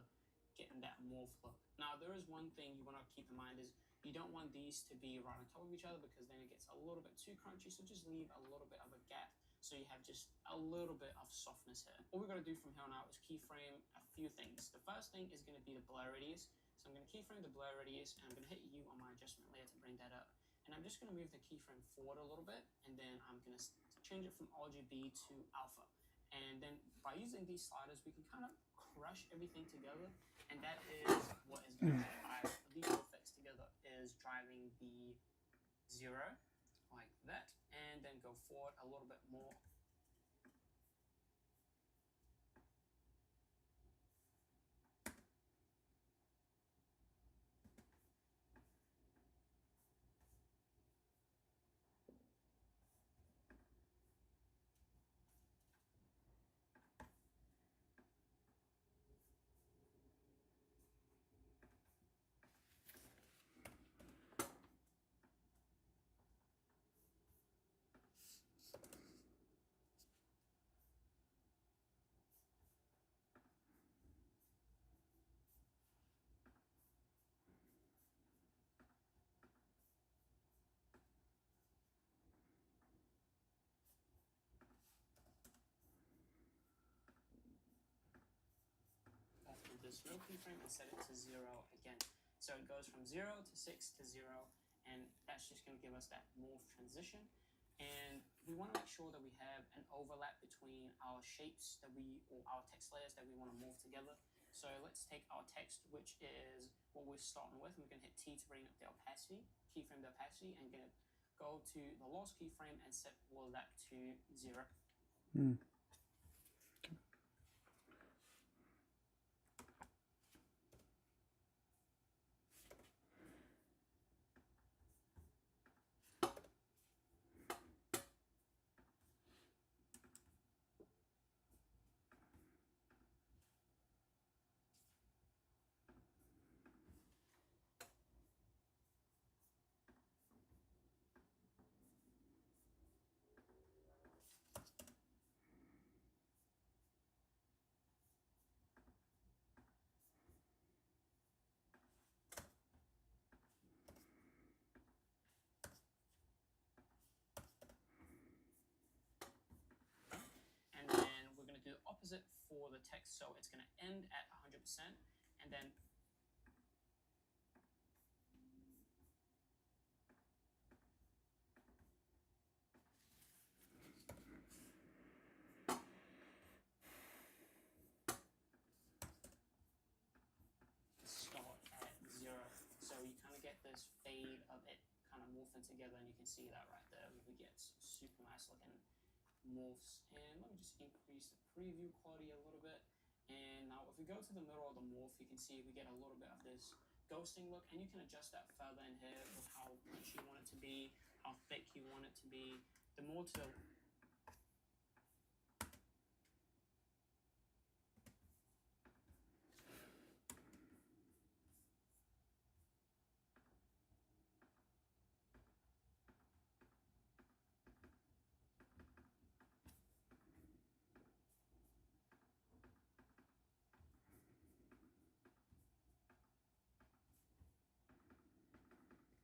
getting that morph look. Now there is one thing you want to keep in mind is you don't want these to be right on top of each other, because then it gets a little bit too crunchy. So just leave a little bit of a gap so you have just a little bit of softness here. All we're going to do from here on out is keyframe a few things. The first thing is going to be the blur radius. So I'm going to keyframe the blur radius, and I'm going to hit U on my adjustment layer to bring that up. And I'm just going to move the keyframe forward a little bit, and then I'm going to change it from RGB to alpha. And then by using these sliders, we can kind of crush everything together, and that is what is going to drive these effects together, is driving the 0 like that, and then go forward a little bit more. Off with this no keyframe and set it to 0 again. So it goes from 0 to 6 to 0, and that's just going to give us that morph transition. And we want to make sure that we have an overlap between our shapes that or our text layers that we want to morph together. So let's take our text, which is what we're starting with, and we're going to hit T to bring up the opacity, keyframe the opacity, and go to the last keyframe and set all of that to 0. And then we're going to do the opposite for the text. So it's going to end at 100%, and then start at 0. So you kind of get this fade of it kind of morphing morphing together, and you can see that right there. We get super nice looking morphs. And let me just increase the preview quality a little bit. And now if we go to the middle of the morph, you can see we get a little bit of this ghosting look, and you can adjust that further in here with how much you want it to be, how thick you want it to be. The more to the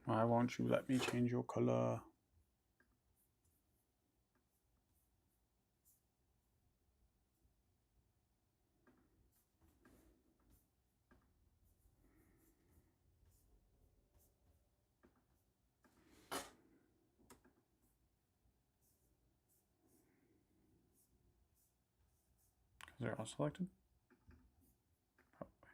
Why won't you let me change your color? Because they're all selected? Probably.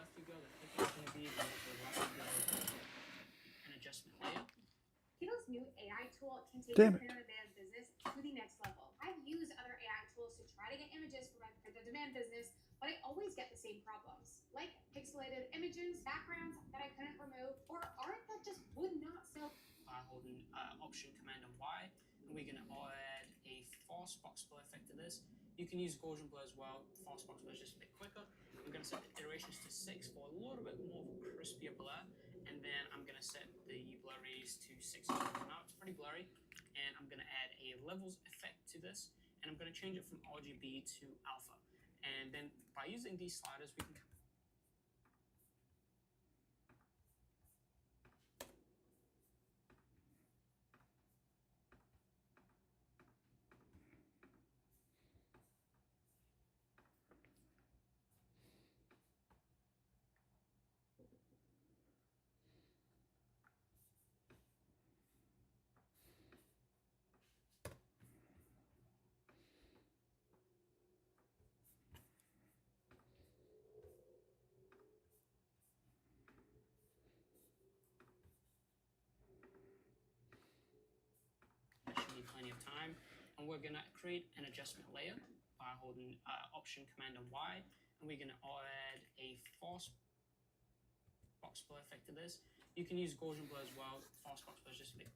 left you go, the thicker it's going to be, the left you go, an adjustment layer. Kiddo's new AI tool can take Damn your print on demand business to the next level. I've used other AI tools to try to get images for my print on demand business, but I always get the same problems, like pixelated images, backgrounds that I couldn't remove, or art that just would not sell. By holding Option Command and Y, and we're going to add a fast box blur effect to this. You can use Gaussian blur as well. Fast box blur is just a bit quicker. I'm going to set the iterations to 6 for a little bit more of a crispier blur, and then I'm going to set the blurries to 6. Now it's pretty blurry, and I'm going to add a levels effect to this, and I'm going to change it from RGB to alpha. And then by using these sliders, we can should be plenty of time, and we're going to create an adjustment layer by holding Option Command and Y, and we're going to add a fast box blur effect to this. You can use Gaussian blur as well. Fast box blur is just a bit.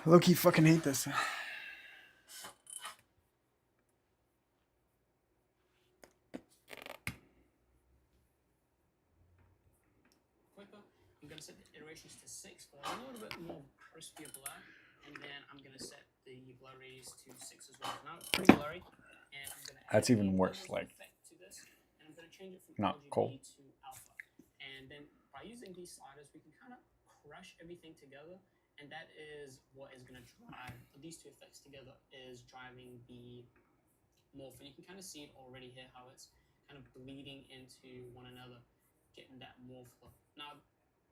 Low-key fucking hate this. Quicker. I'm gonna set the iterations to 6 for a little bit more crispier blur, and then I'm gonna set the blurries to 6 as well. Now it's pretty blurry, and I'm gonna add That's even a worse, levels like, effect to this, and I'm gonna change it from not RGB cold. to alpha. And then by using these sliders, we can kind of crush everything together, and that is what is gonna drive these two effects together is driving the morph. And you can kind of see it already here how it's kind of bleeding into one another, getting that morph look. Now,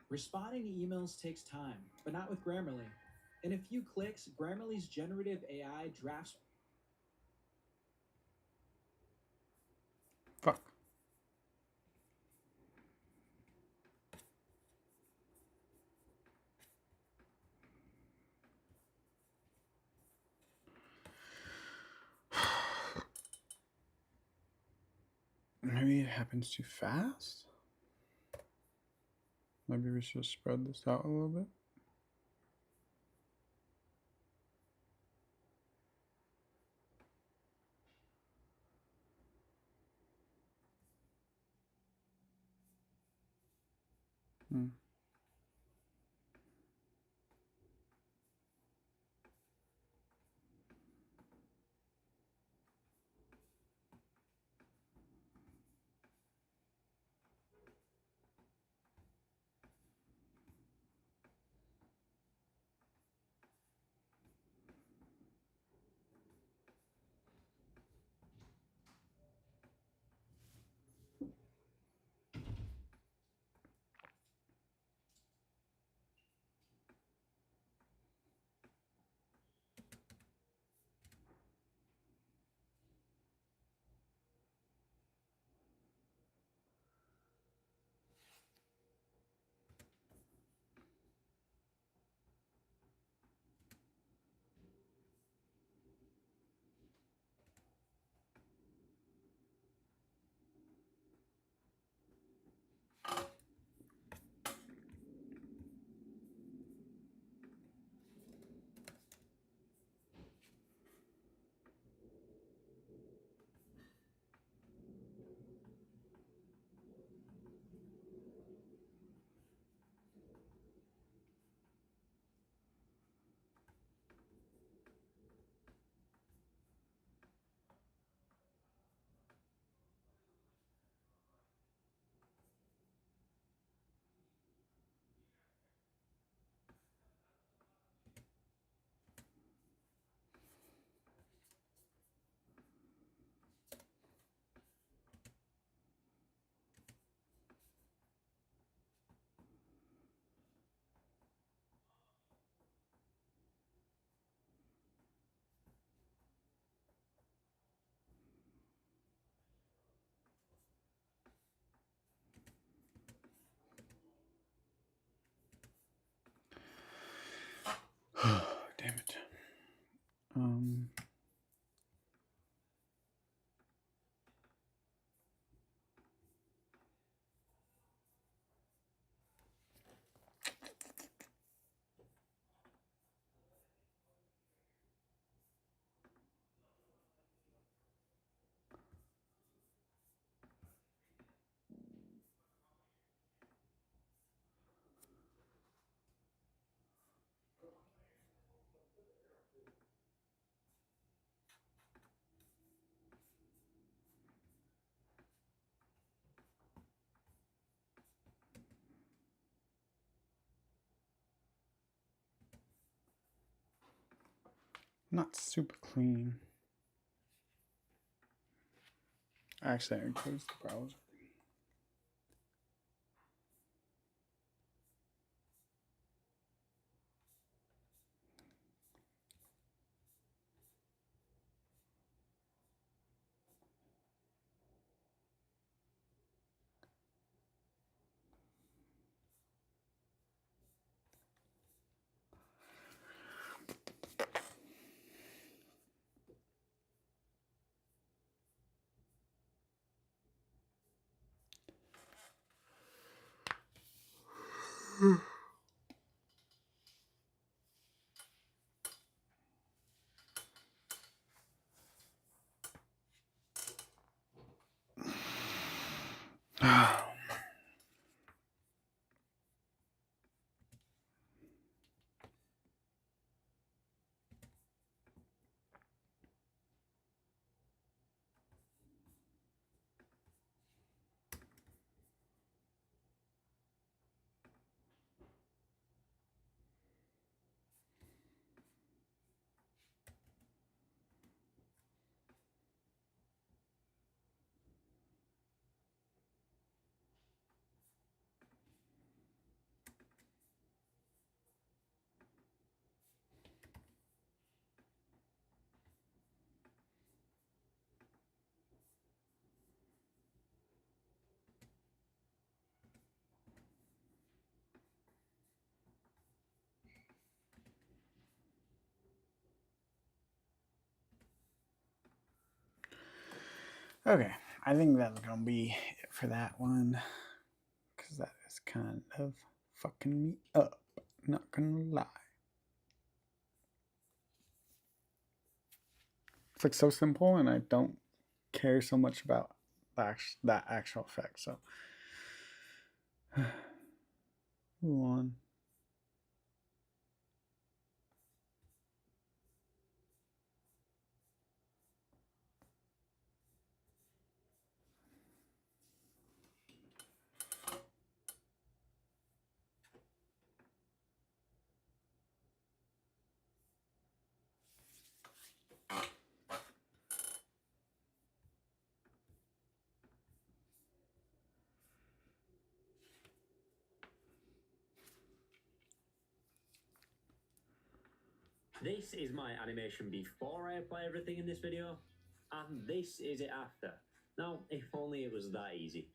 responding to emails takes time, but not with Grammarly. In a few clicks, Grammarly's generative AI drafts. Fuck. Maybe it happens too fast? Maybe we should spread this out a little bit. Hmm. Damn it. Not super clean. Actually, I closed the browser. Okay, I think that's gonna be it for that one, because that is kind of fucking me up. Not gonna lie. It's like so simple, and I don't care so much about that actual effect. So, move on. This is my animation before I apply everything in this video, and this is it after. Now, if only it was that easy.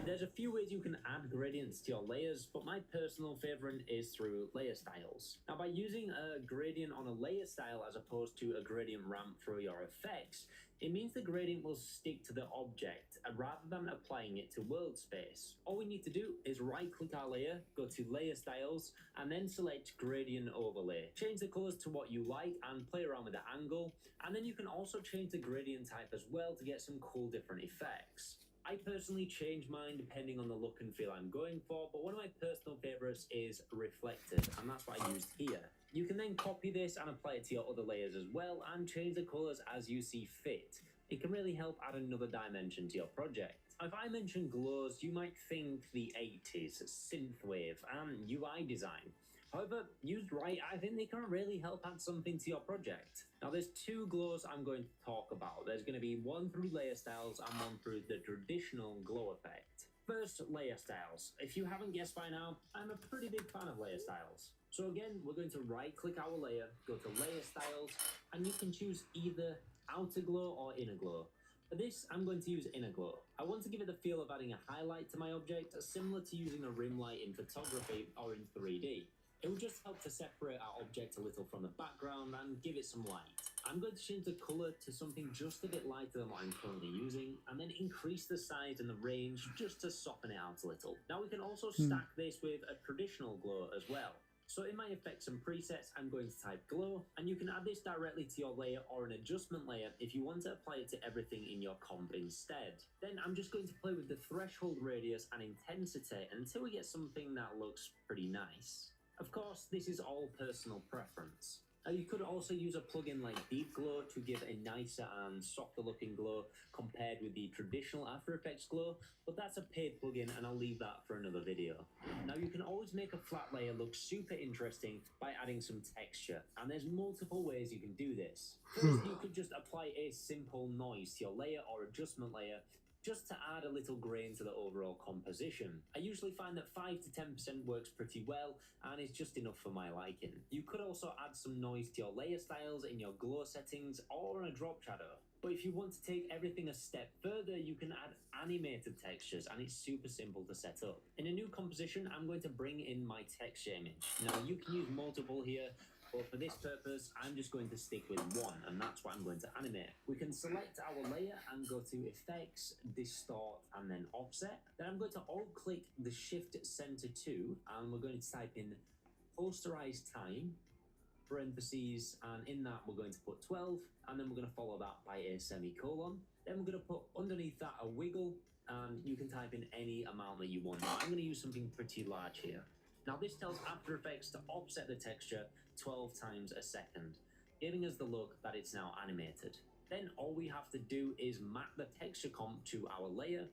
There's a few ways you can add gradients to your layers, but my personal favorite is through layer styles. Now, by using a gradient on a layer style as opposed to a gradient ramp through your effects, it means the gradient will stick to the object rather than applying it to world space. All we need to do is right-click our layer, go to Layer Styles, and then select Gradient Overlay. Change the colors to what you like and play around with the angle, and then you can also change the gradient type as well to get some cool different effects. I personally change mine depending on the look and feel I'm going for, but one of my personal favorites is Reflected, and that's what I used here. You can then copy this and apply it to your other layers as well, and change the colors as you see fit. It can really help add another dimension to your project. If I mention glows, you might think the 80s, synthwave, and UI design. However, used right, I think they can really help add something to your project. Now, there's two glows I'm going to talk about. There's going to be one through layer styles and one through the traditional glow effect. First, layer styles. If you haven't guessed by now, I'm a pretty big fan of layer styles. So again, we're going to right-click our layer, go to Layer Styles, and you can choose either Outer Glow or Inner Glow. For this, I'm going to use Inner Glow. I want to give it the feel of adding a highlight to my object, similar to using a rim light in photography or in 3D. It will just help to separate our object a little from the background and give it some light. I'm going to change the color to something just a bit lighter than what I'm currently using, and then increase the size and the range just to soften it out a little. Now we can also stack this with a traditional glow as well. So in my effects and presets, I'm going to type glow, and you can add this directly to your layer or an adjustment layer if you want to apply it to everything in your comp instead. Then I'm just going to play with the threshold radius and intensity until we get something that looks pretty nice. Of course, this is all personal preference. You could also use a plugin like Deep Glow to give a nicer and softer looking glow compared with the traditional After Effects glow, but that's a paid plugin and I'll leave that for another video. Now you can always make a flat layer look super interesting by adding some texture, and there's multiple ways you can do this. First, you could just apply a simple noise to your layer or adjustment layer just to add a little grain to the overall composition. I usually find that 5 to 10% works pretty well, and it's just enough for my liking. You could also add some noise to your layer styles in your glow settings or a drop shadow. But if you want to take everything a step further, you can add animated textures, and it's super simple to set up. In a new composition, I'm going to bring in my texture image. Now, you can use multiple here, but for this purpose, I'm just going to stick with one, and that's what I'm going to animate. We can select our layer and go to Effects, Distort, and then Offset. Then I'm going to alt-click the Shift Center 2, and we're going to type in Posterize Time, parentheses, and in that we're going to put 12, and then we're going to follow that by a semicolon. Then we're going to put underneath that a wiggle, and you can type in any amount that you want. I'm going to use something pretty large here. Now this tells After Effects to offset the texture 12 times a second, giving us the look that it's now animated. Then all we have to do is map the texture comp to our layer,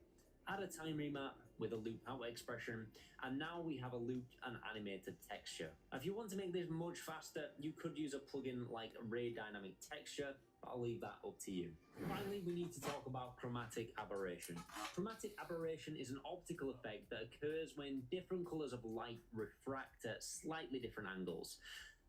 add a time remap with a loop out expression, and now we have a looped and animated texture. If you want to make this much faster, you could use a plugin like Ray Dynamic Texture, but I'll leave that up to you. Finally, we need to talk about chromatic aberration. Chromatic aberration is an optical effect that occurs when different colors of light refract at slightly different angles.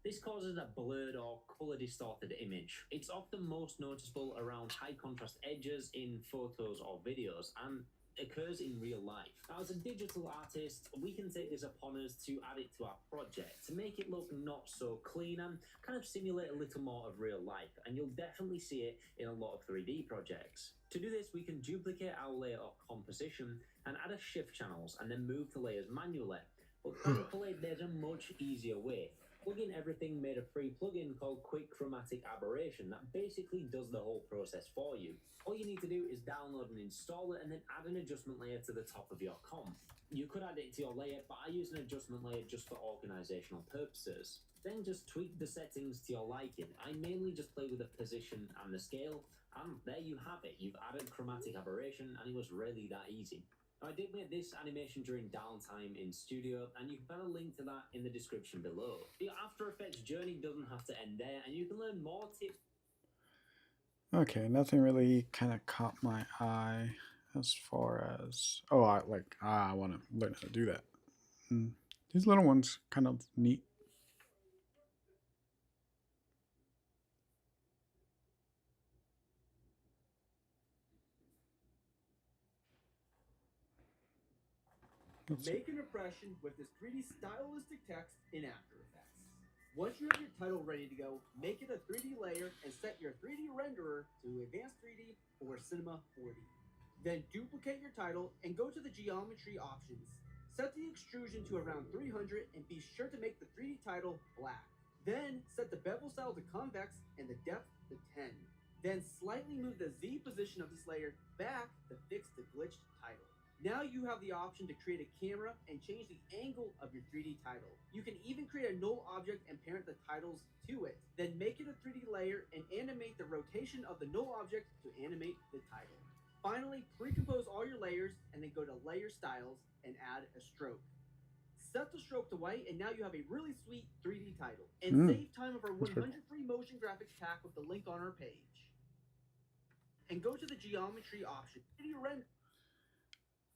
This causes a blurred or color distorted image. It's often most noticeable around high contrast edges in photos or videos, and occurs in real life. Now, as a digital artist, we can take this upon us to add it to our project to make it look not so clean and kind of simulate a little more of real life, and you'll definitely see it in a lot of 3D projects. To do this, we can duplicate our layer of composition and add a shift channels and then move the layers manually. But thankfully, there's a much easier way. Plug in Everything made a free plugin called Quick Chromatic Aberration that basically does the whole process for you. All you need to do is download and install it and then add an adjustment layer to the top of your comp. You could add it to your layer, but I use an adjustment layer just for organizational purposes. Then just tweak the settings to your liking. I mainly just play with the position and the scale, and there you have it. You've added chromatic aberration, and it was really that easy. I did make this animation during downtime in studio, and you can find a link to that in the description below. The After Effects journey doesn't have to end there, and you can learn more tips. Okay, nothing really kind of caught my eye as far as, oh, I want to learn how to do that. These little ones kind of neat. Make an impression with this 3D stylistic text in After Effects. Once you have your title ready to go, make it a 3D layer and set your 3D renderer to Advanced 3D or Cinema 4D. Then duplicate your title and go to the geometry options. Set the extrusion to around 300 and be sure to make the 3D title black. Then set the bevel style to convex and the depth to 10. Then slightly move the Z position of this layer back to fix the glitched title. Now you have the option to create a camera and change the angle of your 3D title. You can even create a null object and parent the titles to it. Then make it a 3D layer and animate the rotation of the null object to animate the title. Finally, pre-compose all your layers and then go to Layer Styles and add a stroke. Set the stroke to white and now you have a really sweet 3D title. And save time of our 100 free motion graphics pack with the link on our page. And go to the geometry option.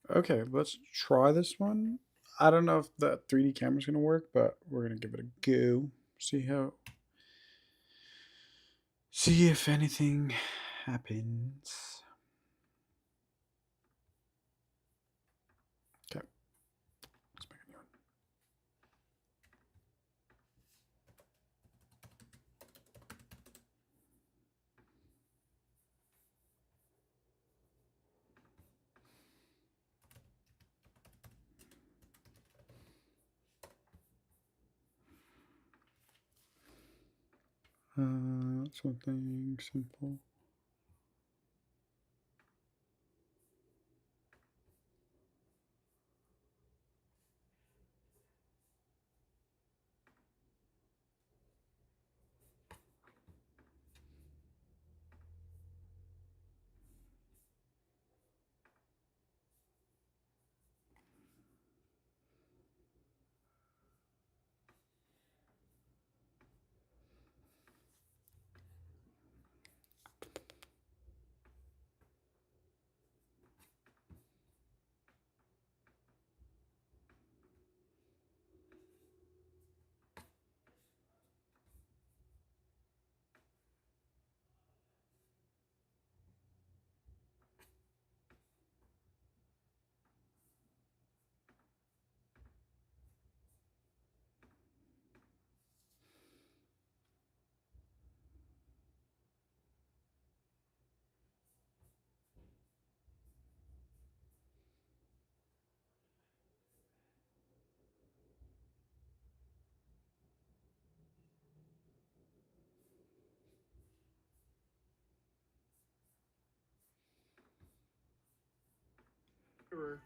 Okay, let's try this one. I don't know if the 3D camera's gonna work, but we're gonna give it a go. See if anything happens. Okay, let's make a new one. Something simple.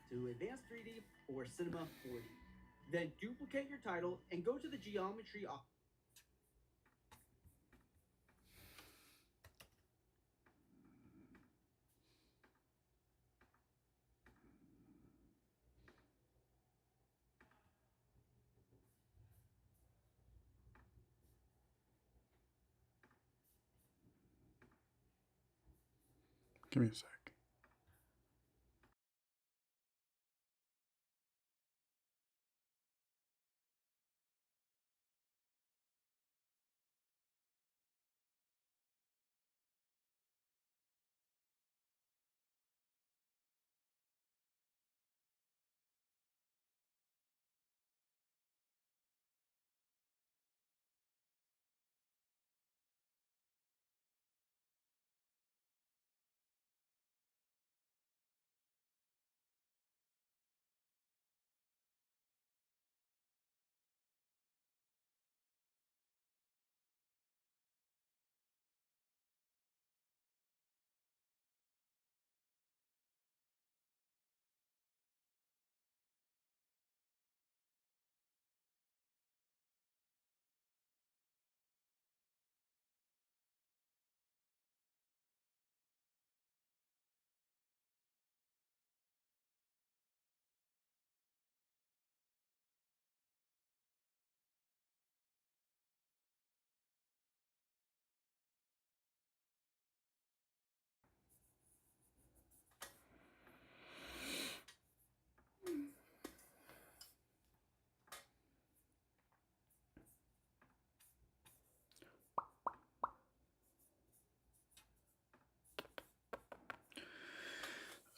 To Advanced 3D or Cinema 4D. Then duplicate your title and go to the geometry option. Give me a sec.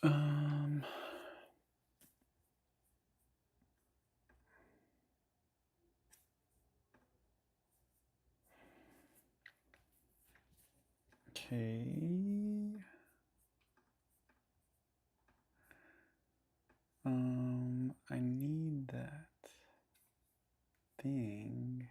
Um. Okay. I need that thing.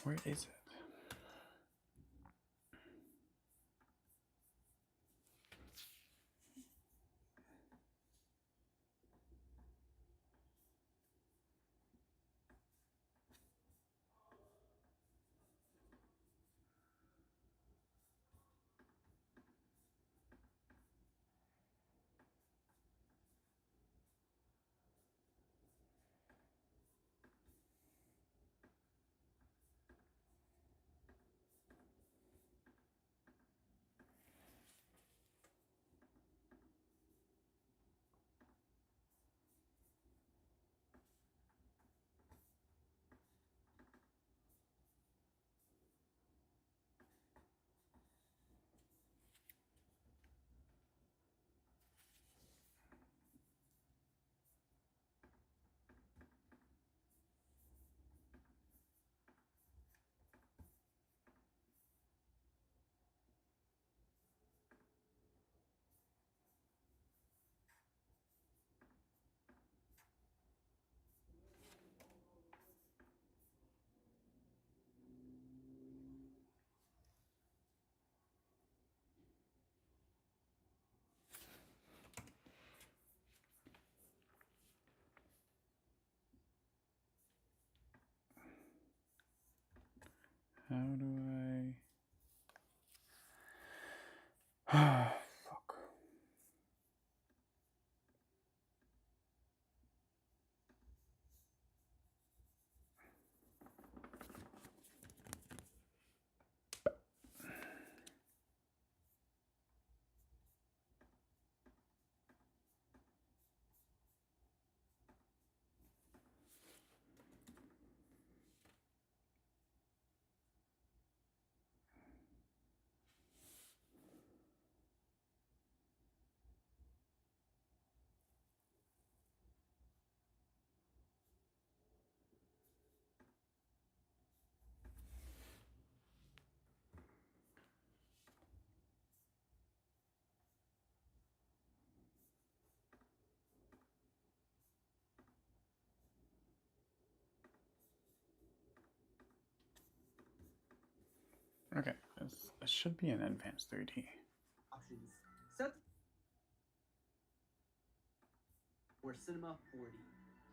Where is it? How do I? Fuck. Okay, this should be an advanced 3D. Options. Set or Cinema 4D.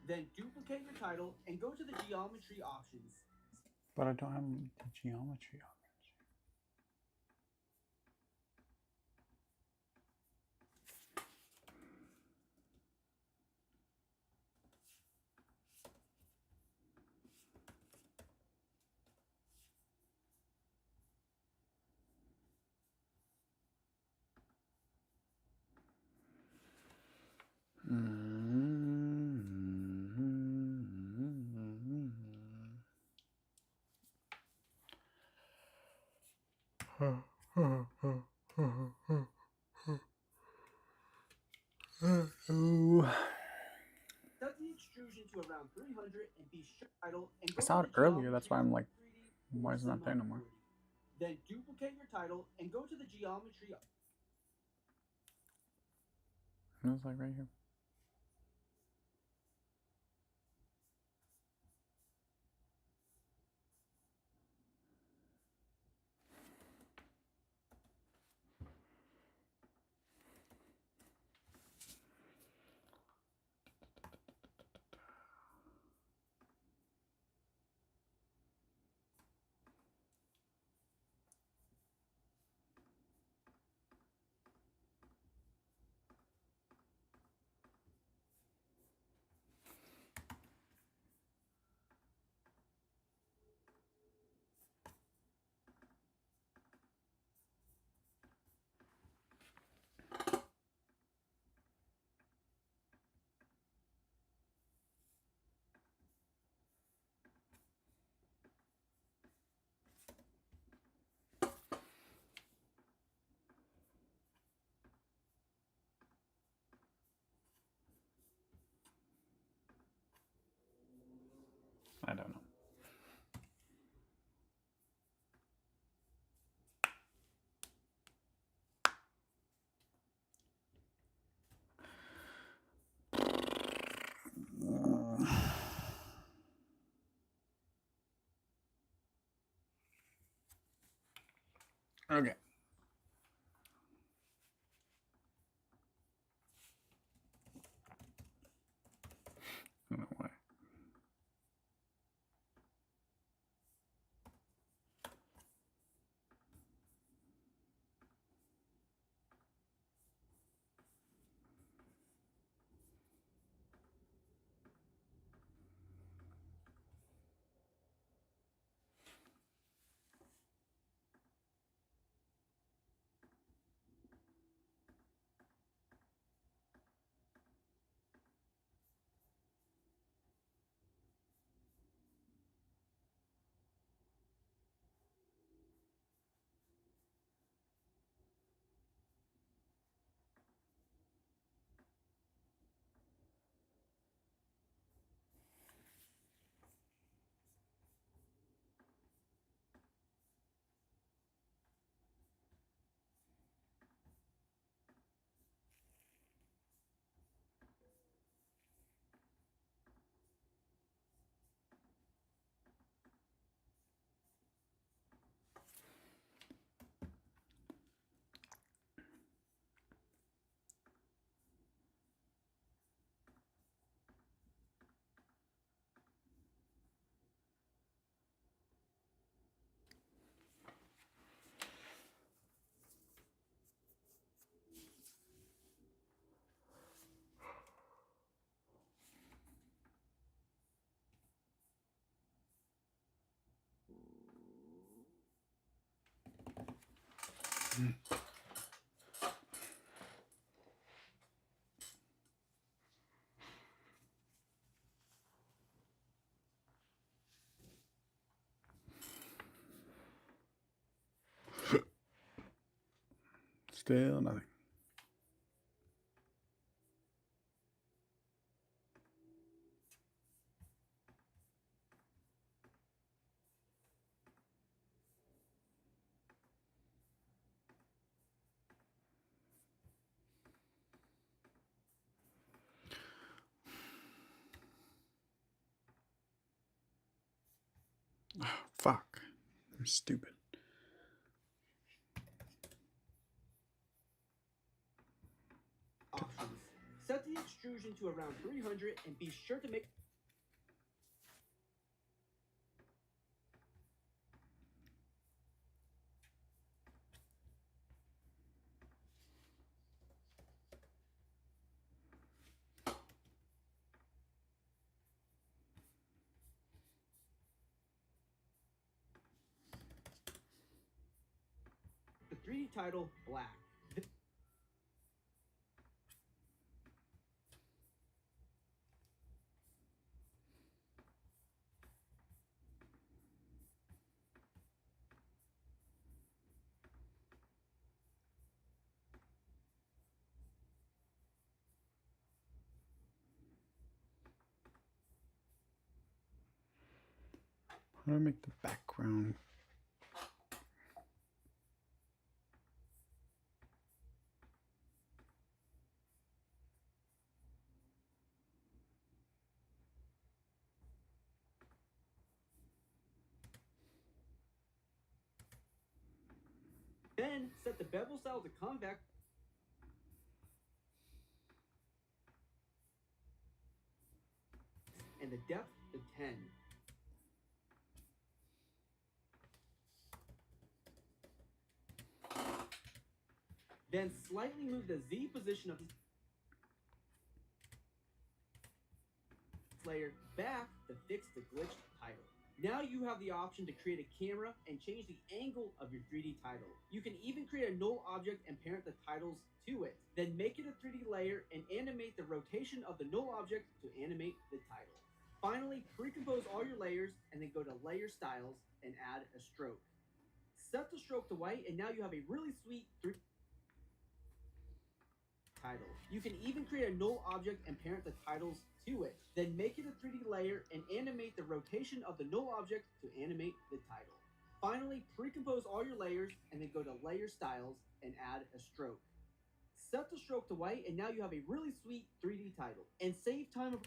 Then duplicate your title and go to the geometry options. But I don't have the geometry on. Set the extrusion to around 300 and be sure title and I go saw to it the earlier, that's geometry why I'm like, 3D why or is it not there Cinema no more? 4D. Then duplicate your title and go to the geometry. It was like right here. Okay. I don't know why. Still nothing. Oh, fuck. I'm stupid. Options. Set the extrusion to around 300 and be sure to make the 3D title black. How do I make the background? Then set the bevel style to convex and the depth to 10. Then slightly move the Z position of this layer back to fix the glitched title. Now you have the option to create a camera and change the angle of your 3D title. You can even create a null object and parent the titles to it. Then make it a 3D layer and animate the rotation of the null object to animate the title. Finally, pre-compose all your layers and then go to Layer Styles and add a stroke. Set the stroke to white and now you have a really sweet 3D title. You can even create a null object and parent the titles to it. Then make it a 3D layer and animate the rotation of the null object to animate the title. Finally, pre-compose all your layers and then go to Layer Styles and add a stroke. Set the stroke to white and now you have a really sweet 3D title. And save time of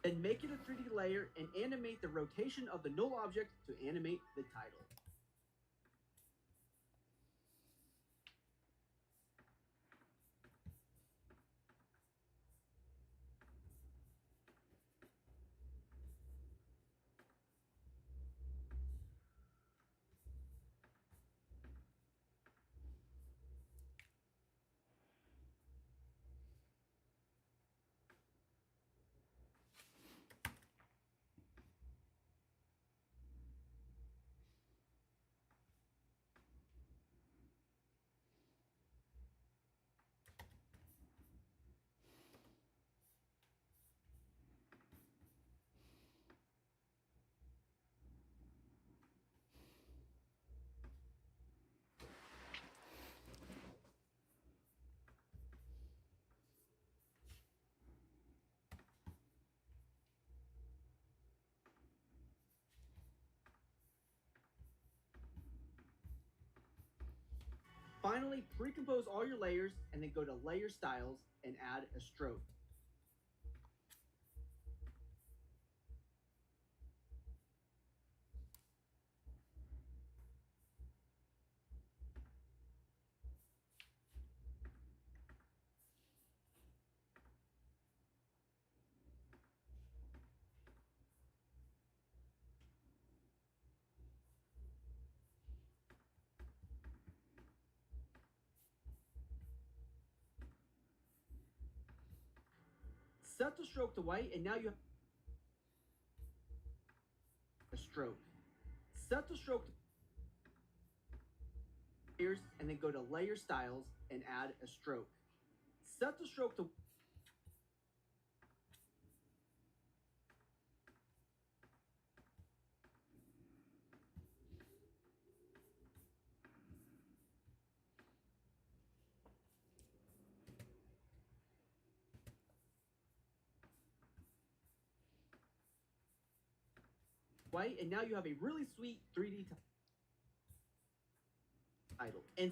Then make it a 3D layer and animate the rotation of the null object to animate the title. Finally, pre-compose all your layers and then go to Layer Styles and add a stroke. Set the stroke to white, and now you have a stroke. Set the stroke to layers, and then go to Layer Styles and add a stroke. Set the stroke to white, and now you have a really sweet 3D title. And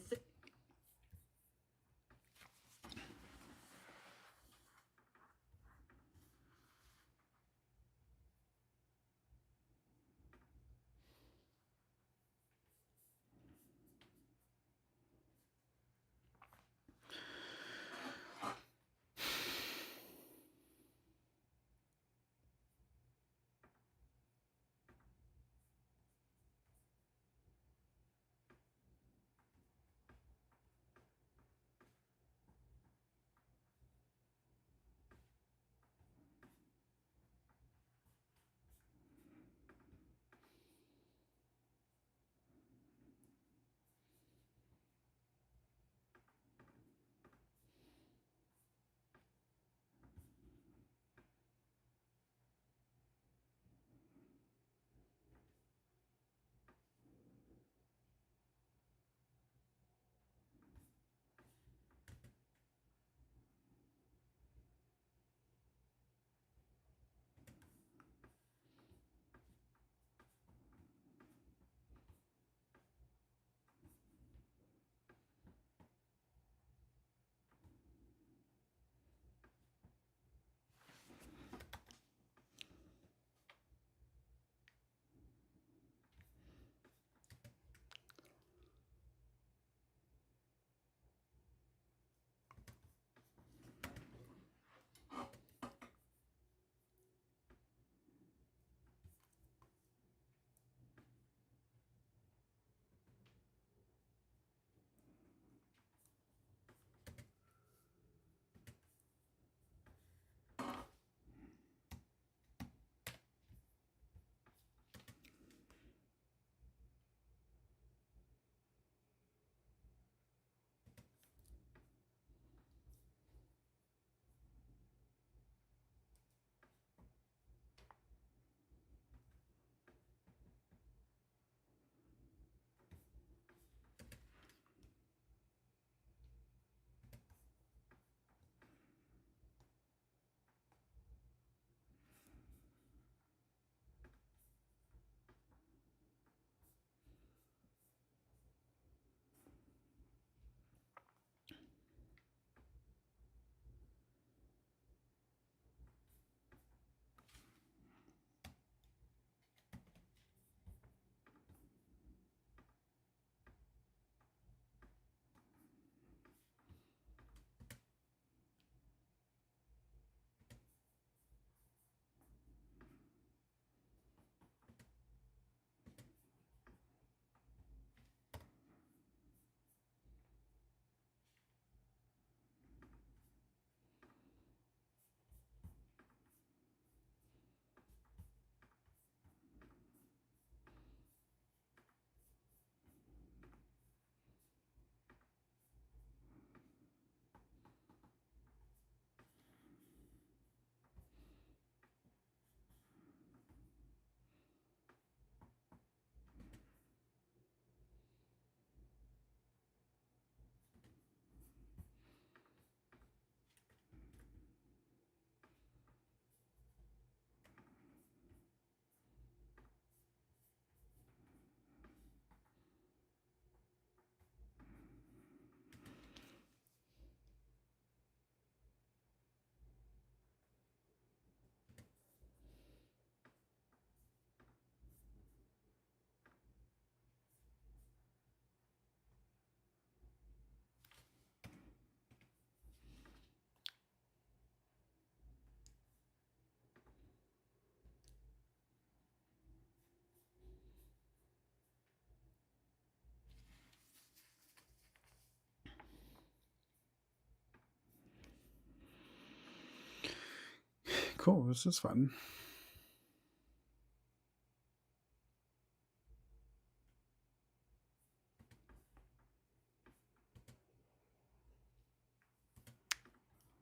Cool, this is fun.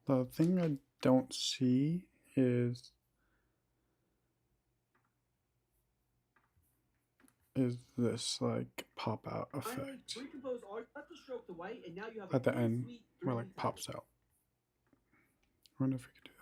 The thing I don't see is this like pop out Finally, effect pre-compose art, let the stroke to white, and now you have at the a really end sweet where 3D like title. pops out. I wonder if we could do that.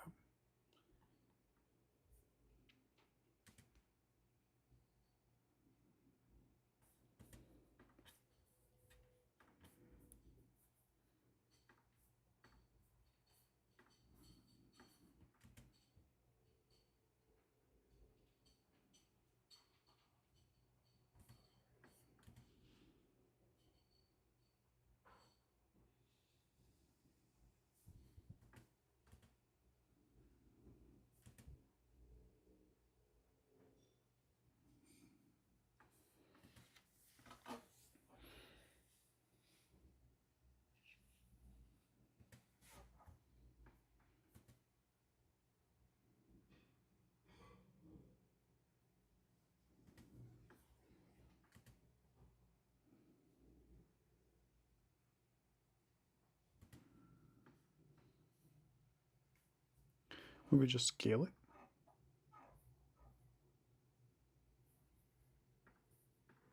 Would we just scale it?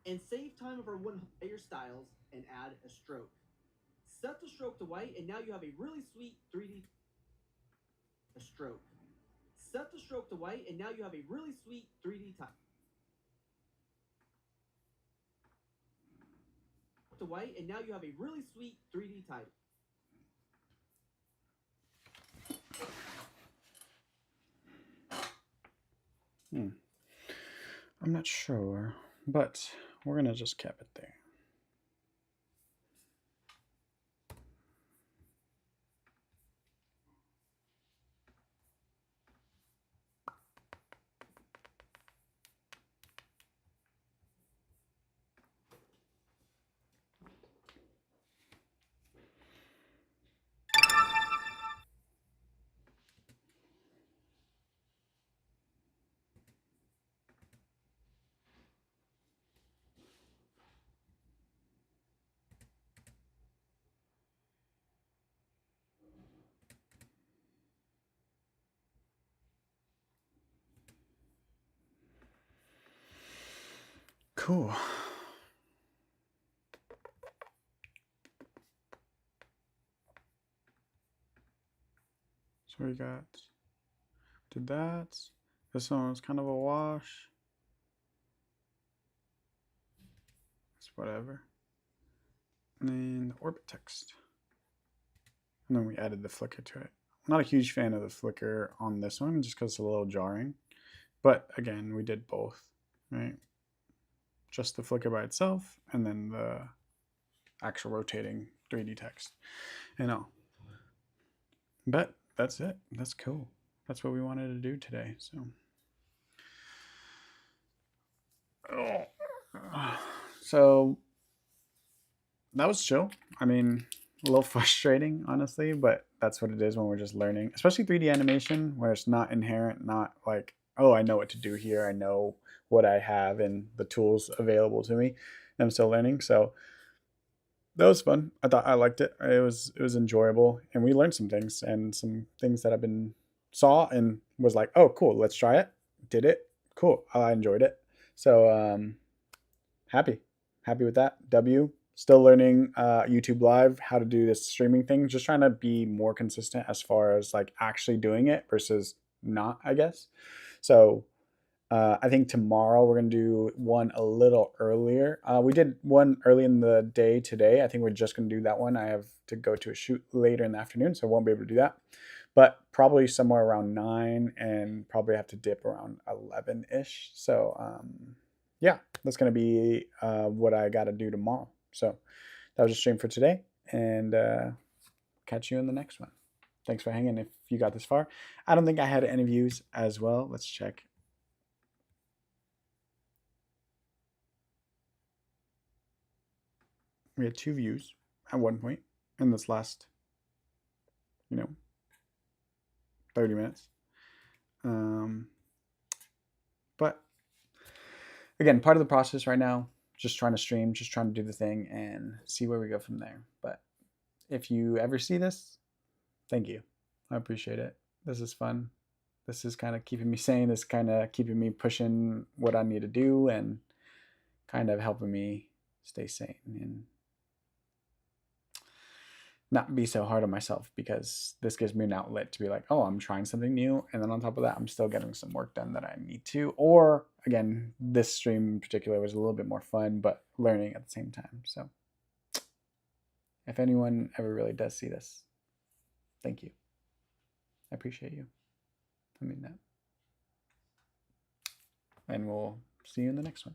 And save time over one layer styles and add a stroke. Set the stroke to white, and now you have a really sweet 3D stroke. Set the stroke to white, and now you have a really sweet 3D title. To white, and now you have a really sweet 3D title. I'm not sure, but we're gonna just cap it there. Cool. So we did that. This one was kind of a wash. It's whatever. And then the orbit text. And then we added the flicker to it. I'm not a huge fan of the flicker on this one just because it's a little jarring. But again, we did both, right? Just the flicker by itself and then the actual rotating 3D text. And all. But that's it. That's cool. That's what we wanted to do today. So that was chill. I mean, a little frustrating, honestly, but that's what it is when we're just learning, especially 3D animation, where it's not inherent, not like, oh, I know what to do here. I know what I have and the tools available to me. I'm still learning. So that was fun. I liked it. It was enjoyable, and we learned some things that I've been saw and was like, oh, cool, let's try it. Did it? Cool. I enjoyed it. So happy with that. Still learning YouTube Live, how to do this streaming thing. Just trying to be more consistent as far as like actually doing it versus not, I guess. So I think tomorrow we're going to do one a little earlier. We did one early in the day today. I think we're just going to do that one. I have to go to a shoot later in the afternoon, so I won't be able to do that. But probably somewhere around 9 and probably have to dip around 11-ish. So yeah, that's going to be what I got to do tomorrow. So that was a stream for today, and catch you in the next one. Thanks for hanging if you got this far. I don't think I had any views as well. Let's check. We had 2 views at one point in this last, 30 minutes. But again, part of the process right now, just trying to stream, just trying to do the thing and see where we go from there. But if you ever see this, thank you. I appreciate it. This is fun. This is kind of keeping me sane. This is kind of keeping me pushing what I need to do and kind of helping me stay sane and not be so hard on myself, because this gives me an outlet to be like, oh, I'm trying something new. And then on top of that, I'm still getting some work done that I need to. Or again, this stream in particular was a little bit more fun, but learning at the same time. So if anyone ever really does see this, thank you. I appreciate you. I mean that. And we'll see you in the next one.